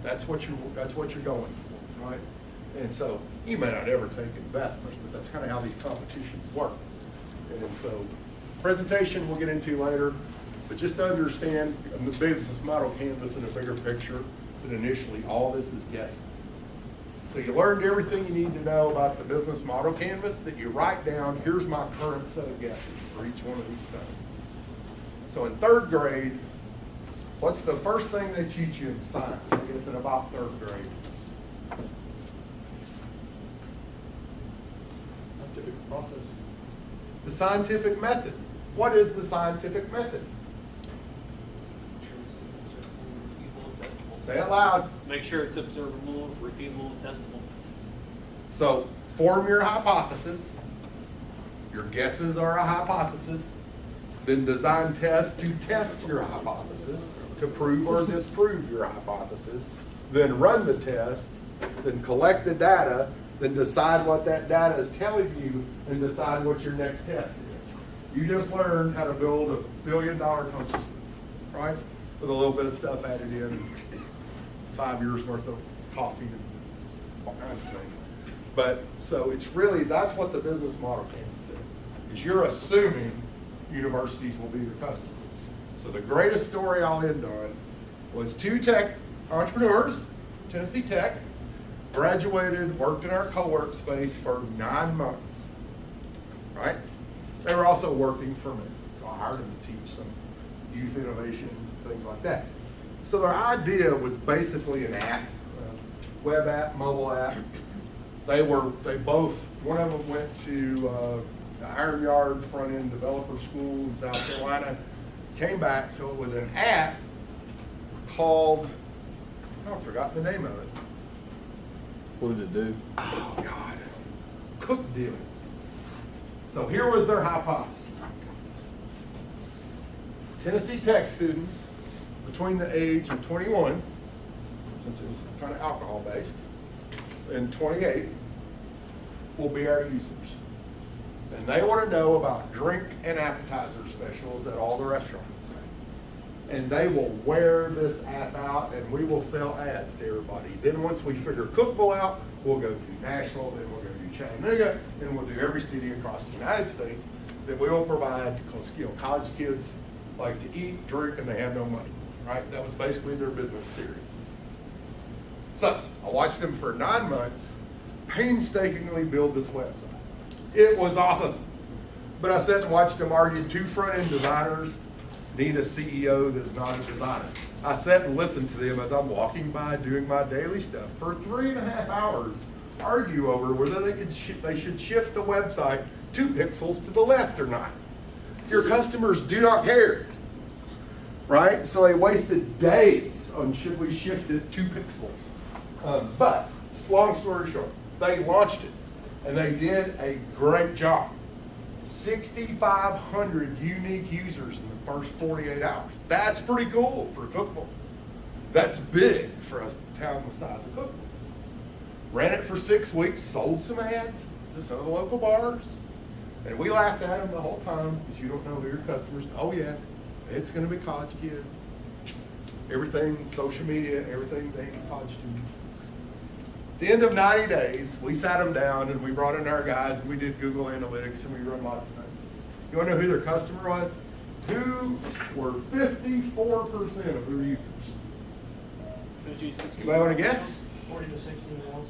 That's what you're going for, right? And so you may not ever take investment, but that's kind of how these competitions work. And so presentation we'll get into later, but just to understand the business model canvas in a bigger picture, that initially all this is guesses. So you learned everything you need to know about the business model canvas that you write down, here's my current set of guesses for each one of these things. So in 3rd grade, what's the first thing they teach you in science? I guess in about 3rd grade.
Scientific process.
The scientific method. What is the scientific method? Say it loud.
Make sure it's observable, repeatable, and testable.
So form your hypothesis. Your guesses are a hypothesis. Then design tests to test your hypothesis, to prove or disprove your hypothesis. Then run the test. Then collect the data. Then decide what that data is telling you and decide what your next test is. You just learned how to build a billion-dollar company, right? With a little bit of stuff added in, 5 years worth of coffee and all kinds of things. But, so it's really, that's what the business model campus is you're assuming universities will be your customer. So the greatest story I'll end on was 2 tech entrepreneurs, Tennessee Tech, graduated, worked in our co-work space for 9 months, right? They were also working for me, so I hired them to teach some youth innovations and things like that. So their idea was basically an app, a web app, mobile app. They both, one of them went to the Iron Yard front-end developer school in South Carolina, came back, so it was an app called, I've forgotten the name of it.
What did it do?
Oh, God. Cook deals. So here was their hypothesis. Tennessee Tech students between the age of 21, since it was kind of alcohol-based, and 28 will be our users. And they want to know about drink and appetizer specials at all the restaurants. And they will wear this app out, and we will sell ads to everybody. Then once we figure Cookable out, we'll go do Nashville, then we'll go do Chattanooga, and we'll do every city across the United States that we will provide, because college kids like to eat, drink, and they have no money, right? That was basically their business theory. So I watched them for 9 months, painstakingly build this website. It was awesome. But I sat and watched them argue. 2 front-end designers need a CEO that is not a designer. I sat and listened to them as I'm walking by doing my daily stuff for 3.5 hours, argue over whether they should shift the website 2 pixels to the left or not. Your customers do not care, right? So they wasted days on should we shift it 2 pixels. But long story short, they launched it and they did a great job. 6,500 unique users in the first 48 hours. That's pretty cool for Cookable. That's big for a town the size of Cookable. Ran it for 6 weeks, sold some ads to some of the local bars, and we laughed at them the whole time because you don't know who your customers. Oh yeah, it's going to be college kids. Everything, social media, everything's aimed at college students. At the end of 90 days, we sat them down and we brought in our guys and we did Google Analytics and we run lots of things. You want to know who their customer was? Who were 54% of their users?
50, 60.
Anybody want to guess?
40 to 60 males.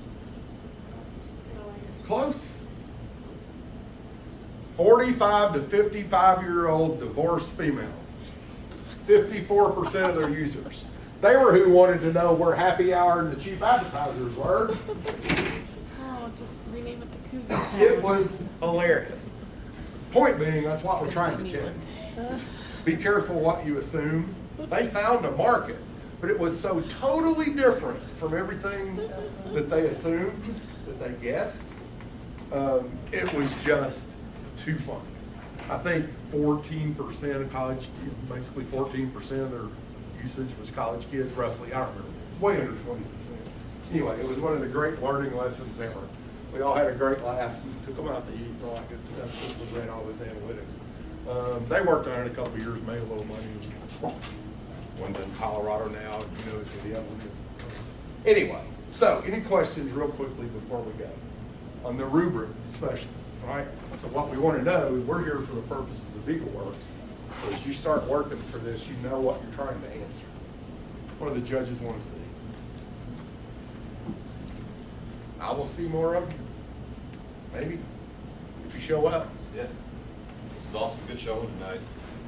Close. 45 to 55-year-old divorced females. 54% of their users. They were who wanted to know where happy hour and the cheap appetizers were.
Oh, just rename it to Cougar Town.
It was hilarious. Point being, that's what we're trying to tell you. Be careful what you assume. They found a market, but it was so totally different from everything that they assumed, that they guessed. It was just too funny. I think 14% of college kids, basically 14% of their usage was college kids, roughly. I don't remember. It's way under 20%. Anyway, it was one of the great learning lessons ever. We all had a great laugh and took them out to eat and all that good stuff. Just was ran all those analytics. They worked on it a couple of years, made a little money. One's in Colorado now, who knows who the other one is. Anyway, so any questions real quickly before we go? On the rubric especially, right? So what we want to know, we're here for the purposes of EagleWorks. So as you start working for this, you know what you're trying to answer. What do the judges want to see? I will see more of you. Maybe, if you show up.
Yeah. This is awesome. Good showing tonight.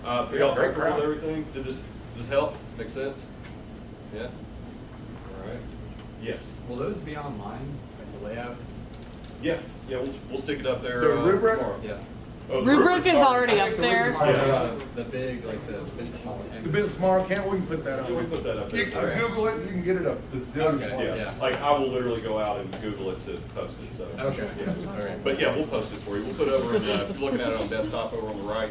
Yeah,
Y'all
great
comfortable
crowd.
with everything? Did this help? Make sense? Yeah? All right. Yes.
Will those be online, like the layouts?
Yeah, we'll stick it up there
The rubric?
tomorrow.
Yeah.
Oh, the
Rubric is already
I
up
think the
there.
rubric's already
Yeah.
up.
The big, like the business model.
The business model account, we can put that up.
Yeah, we put that up
You
there.
can Google it, you can get it a bazillion
Okay,
places.
Yeah, like I will literally go out and Google it to post it, so.
Okay,
Yeah.
all right.
But yeah, we'll post it for you. We'll put over, if you're looking at it on desktop over on the right,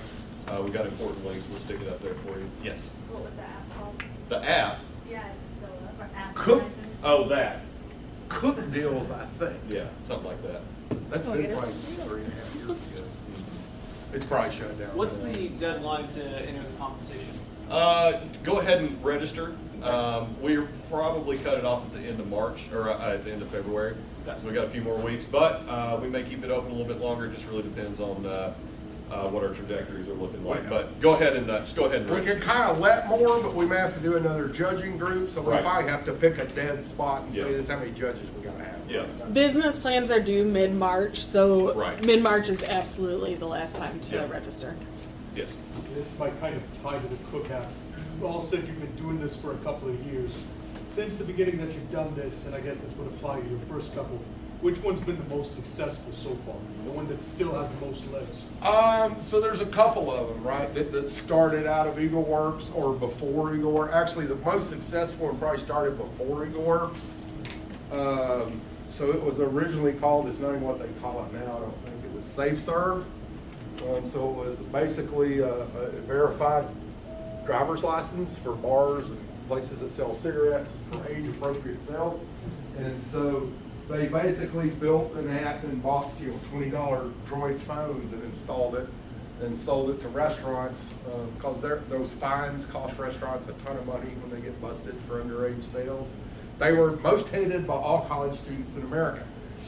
we got important links, we'll stick it up there for you. Yes.
What was the app called?
The app,
Yeah, is it still up, or app?
Cook.
oh, that,
Cook deals, I think.
yeah, something like that.
That's
Oh,
been
it is?
probably 3.5 years ago. It's probably shut down.
What's the deadline to enter the competition?
Go ahead and register. We're probably cut it off at the end of March, or at the end of February. So we got a few more weeks, but we may keep it open a little bit longer. It just really depends on what our trajectories are looking like. But go ahead and just go ahead and
We can
register.
kind of let more, but we may have to do another judging group, so we
Right.
probably have to pick a dead spot and say,
Yeah.
this is how many judges we gotta have.
Yeah.
Business plans are due mid-March, so
Right.
mid-March is absolutely the last time to
Yeah.
register.
Yes.
This might kind of tie to the Cook app. You all said you've been doing this for a couple of years. Since the beginning that you've done this, and I guess this would apply to your first couple, which one's been the most successful so far? The one that still has the most legs?
So there's a couple of them, right, that started out of EagleWorks or before EagleWorks. Actually, the most successful one probably started before EagleWorks. So it was originally called, it's not even what they call it now, I don't think, it was SafeServe. So it was basically a verified driver's license for bars and places that sell cigarettes for age-appropriate sales. And so they basically built an app and bought, $20 Droid phones and installed it and sold it to restaurants, because those fines cost restaurants a ton of money when they get busted for underage sales. They were most hated by all college students in America,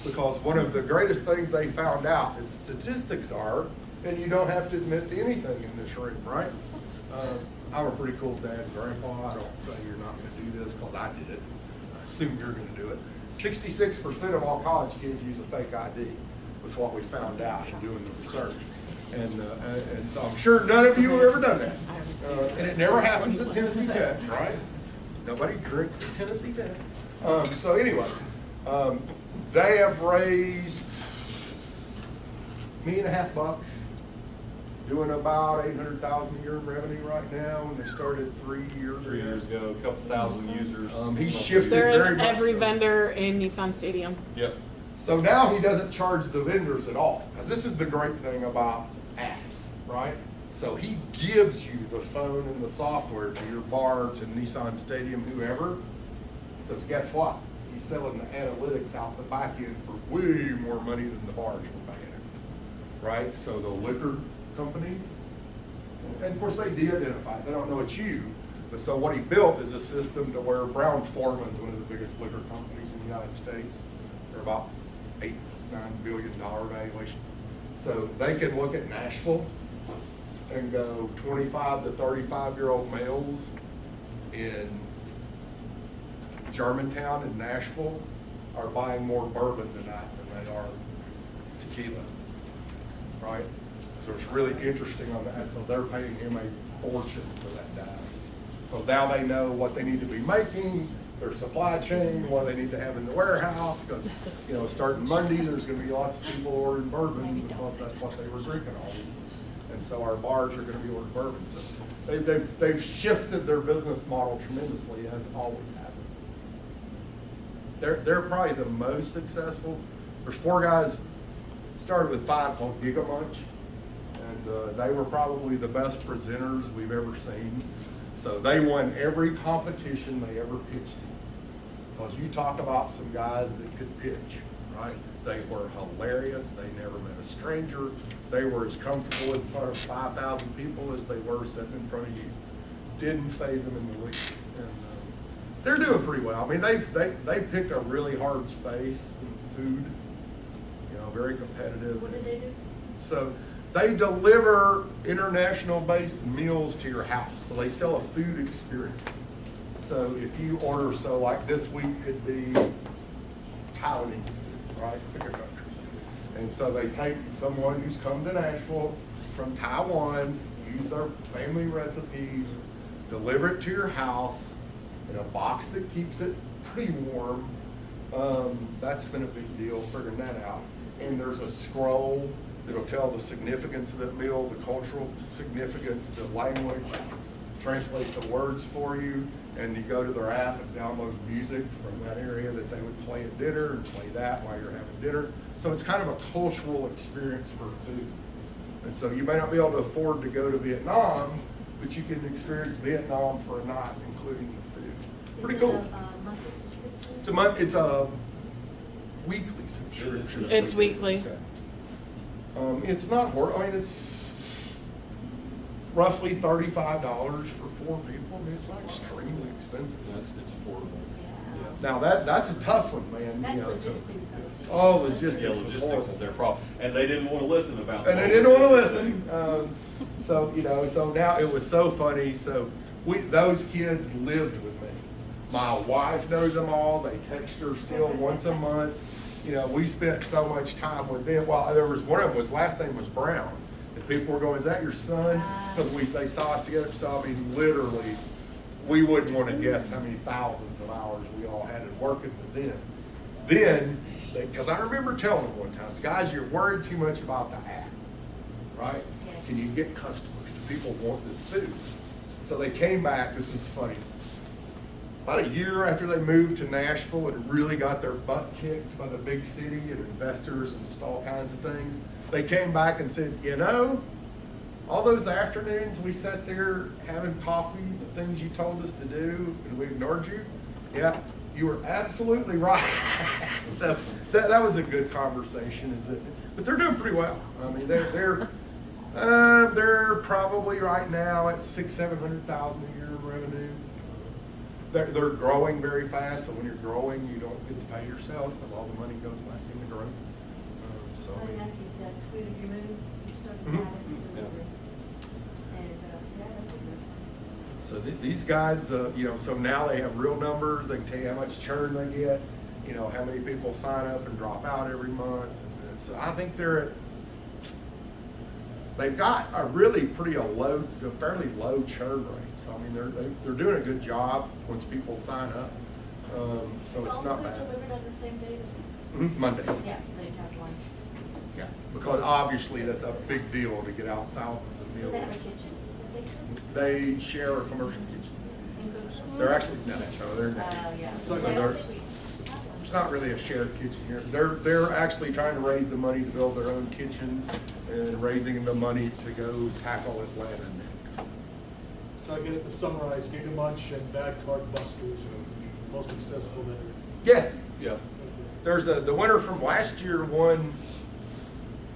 because one of the greatest things they found out is statistics are, and you don't have to admit to anything in this room, right? I'm a pretty cool dad and grandpa. I don't say you're not gonna do this because I did it. I assume you're gonna do it. 66% of all college kids use a fake ID, was what we found out in doing the research. And so I'm sure none of you have ever done that. And it never happens at Tennessee Tech, right? Nobody drinks at Tennessee Tech. So anyway, they have raised $1.5 million, doing about 800,000 a year in revenue right now, and they started 3 years ago.
3 years ago, a couple thousand users.
He's shifted
They're
very
in
much
every
so.
vendor in Nissan Stadium.
Yep.
So now he doesn't charge the vendors at all, because this is the great thing about apps, right? So he gives you the phone and the software to your bar, to Nissan Stadium, whoever, because guess what? He's selling the analytics out the back end for way more money than the bars were paying him, right? So the liquor companies, and of course they de-identify, they don't know it's you, but so what he built is a system to where Brown-Forman, one of the biggest liquor companies in the United States, they're about $8-9 billion valuation. So they can look at Nashville and go 25 to 35-year-old males in Germantown and Nashville are buying more bourbon tonight than they are tequila, right? So it's really interesting on that. So they're paying him a fortune for that data. So now they know what they need to be making, their supply chain, what they need to have in the warehouse, because, starting Monday, there's gonna be lots of people ordering bourbon because that's what they were drinking all week. And so our bars are gonna be ordering bourbon. So they've shifted their business model tremendously, as it always happens. They're probably the most successful. There's 4 guys, started with 5 called Giga Munch, and they were probably the best presenters we've ever seen. So they won every competition they ever pitched in. Because you talk about some guys that could pitch, right? They were hilarious. They never met a stranger. They were as comfortable in front of 5,000 people as they were sitting in front of you. Didn't faze them in the least. And they're doing pretty well. I mean, they picked a really hard space in food. Very competitive.
What did they do?
So they deliver international-based meals to your house. So they sell a food experience. So if you order, so like this week could be Taiwanese food, right? Pick a country. And so they take someone who's come to Nashville from Taiwan, use their family recipes, deliver it to your house in a box that keeps it pretty warm. That's been a big deal, figuring that out. And there's a scroll It'll tell the significance of that meal, the cultural significance, the language, translate the words for you, and you go to their app and download music from that area that they would play at dinner and play that while you're having dinner. So it's kind of a cultural experience for food. And so you may not be able to afford to go to Vietnam, but you can experience Vietnam for a night, including the food. Pretty cool. It's a weekly subscription.
It's weekly.
It's not I mean, it's roughly $35 for 4 people. I mean, it's not extremely expensive.
It's affordable.
Now that's a tough one, man.
That's
You know,
logistics, though.
oh, logistics.
Yeah,
was
logistics
horrible.
is their problem, and they didn't want to listen about.
And they didn't want to listen. So, you know, so now it was so funny. So those kids lived with me. My wife knows them all. They text her still once a month. You know, we spent so much time with them. Well, there was one of them, his last name was Brown. And people were going, is that your son? Because they saw us together. So, I mean, literally, we wouldn't want to guess how many thousands of hours we all had in working with them. Then, because I remember telling them one time, guys, you're worried too much about the app, right? Can you get customers? Do people want this food? So they came back, this is funny. About a year after they moved to Nashville and really got their butt kicked by the big city and investors and just all kinds of things, they came back and said, you know, all those afternoons we sat there having coffee, the things you told us to do, and we ignored you, yeah, you were absolutely right. So that was a good conversation, but they're doing pretty well. I mean, they're probably right now at $600,000-700,000 a year in revenue. They're growing very fast, so when you're growing, you don't get to pay yourself, because all the money goes back into growth. So I mean,
That's Sweet of Your Moon, you started
Mhm.
that as a delivery. And, yeah, that's good.
so these guys, you know, so now they have real numbers. They can tell you how much churn they get, you know, how many people sign up and drop out every month. And so I think they've got a really fairly low churn rate. So I mean, they're doing a good job once people sign up. So it's not bad.
Delivered on the same day?
Monday.
Yeah, so they have lunch.
Yeah, because obviously that's a big deal to get out thousands of
Do they have a
meals.
kitchen? that
They share a commercial kitchen.
they cook?
They're actually they're next.
Yeah.
So
That's
there's-
sweet.
It's not really a shared kitchen here. They're actually trying to raise the money to build their own kitchen and raising the money to go tackle Atlanta next.
So I guess to summarize, Giga Munch and Bad Card Busters are most successful there.
Yeah,
Yeah.
there's the winner from last year won,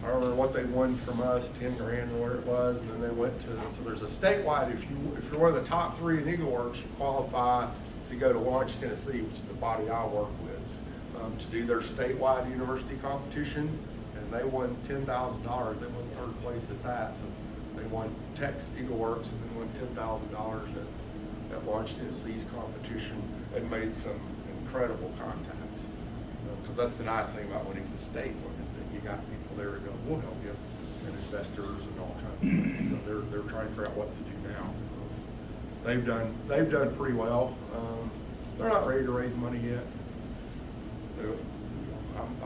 I don't remember what they won from us, 10 grand or where it was, and then they went to, so there's a statewide, if you're one of the top 3 in Eagle Works, you qualify to go to Launch, Tennessee, which is the body I work with, to do their statewide university competition, and they won $10,000. They won 3rd place at that, so they won Tech's Eagle Works and then won $10,000 at Launch Tennessee's competition, and made some incredible contacts. Because that's the nice thing about winning the state one, is that you got people there to go, we'll help you, and investors and all kinds of things. So they're trying to figure out what to do now. They've done pretty well. They're not ready to raise money yet.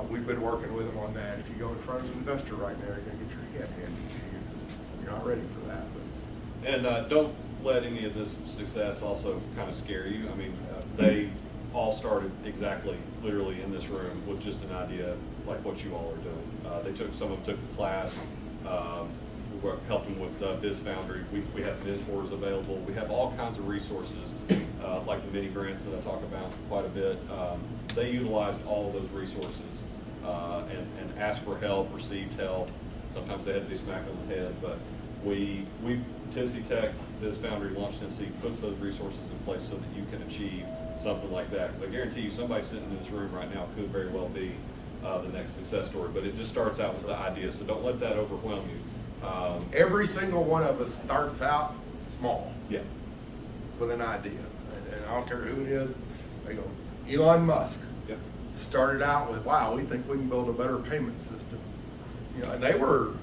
We've been working with them on that. If you go in front of an investor right now, you're gonna get your head handed to you, 'cause you're not ready for that. But
And don't let any of this success also kind of scare you. I mean, they all started exactly, literally in this room with just an idea like what you all are doing. Some of them took the class. We helped them with Biz Foundry. We have mentors available. We have all kinds of resources, like the mini grants that I talk about quite a bit. They utilized all of those resources and asked for help, received help. Sometimes they had to be smacked on the head, but Tennessee Tech, Biz Foundry, Launch Tennessee puts those resources in place so that you can achieve something like that. Because I guarantee you, somebody sitting in this room right now could very well be the next success story. But it just starts out with the idea, so don't let that overwhelm you.
every single one of us starts out small
Yeah.
with an idea, and I don't care who it is. They go, Elon Musk
Yep.
started out with, wow, we think we can build a better payment system. You know, and they were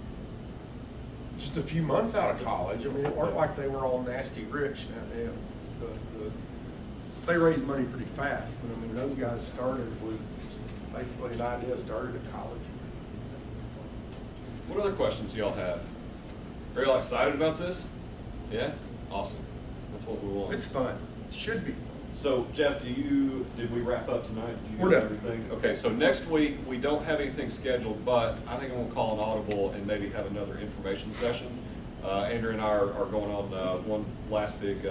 just a few months out of college. I mean, it weren't like they were all nasty rich. They raised money pretty fast, but I mean, those guys started with basically an idea started at college.
What other questions do y'all have? Are y'all excited about this? Yeah? Awesome. That's what we want.
It's fun. It should be fun.
So Jeff, did we wrap up tonight? Did you
We're
get
done.
everything? Okay, so next week, we don't have anything scheduled, but I think I'm gonna call an audible and maybe have another information session. Andrew and I are going on one last big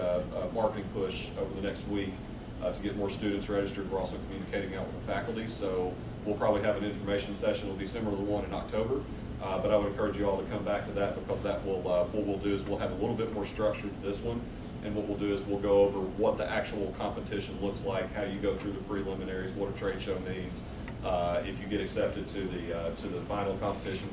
marketing push over the next week to get more students registered. We're also communicating out with the faculty, so we'll probably have an information session. It'll be similar to the one in October, but I would encourage you all to come back to that because that will, what we'll do is we'll have a little bit more structure to this one. And what we'll do is we'll go over what the actual competition looks like, how you go through the preliminaries, what a trade show means. If you get accepted to the final competition,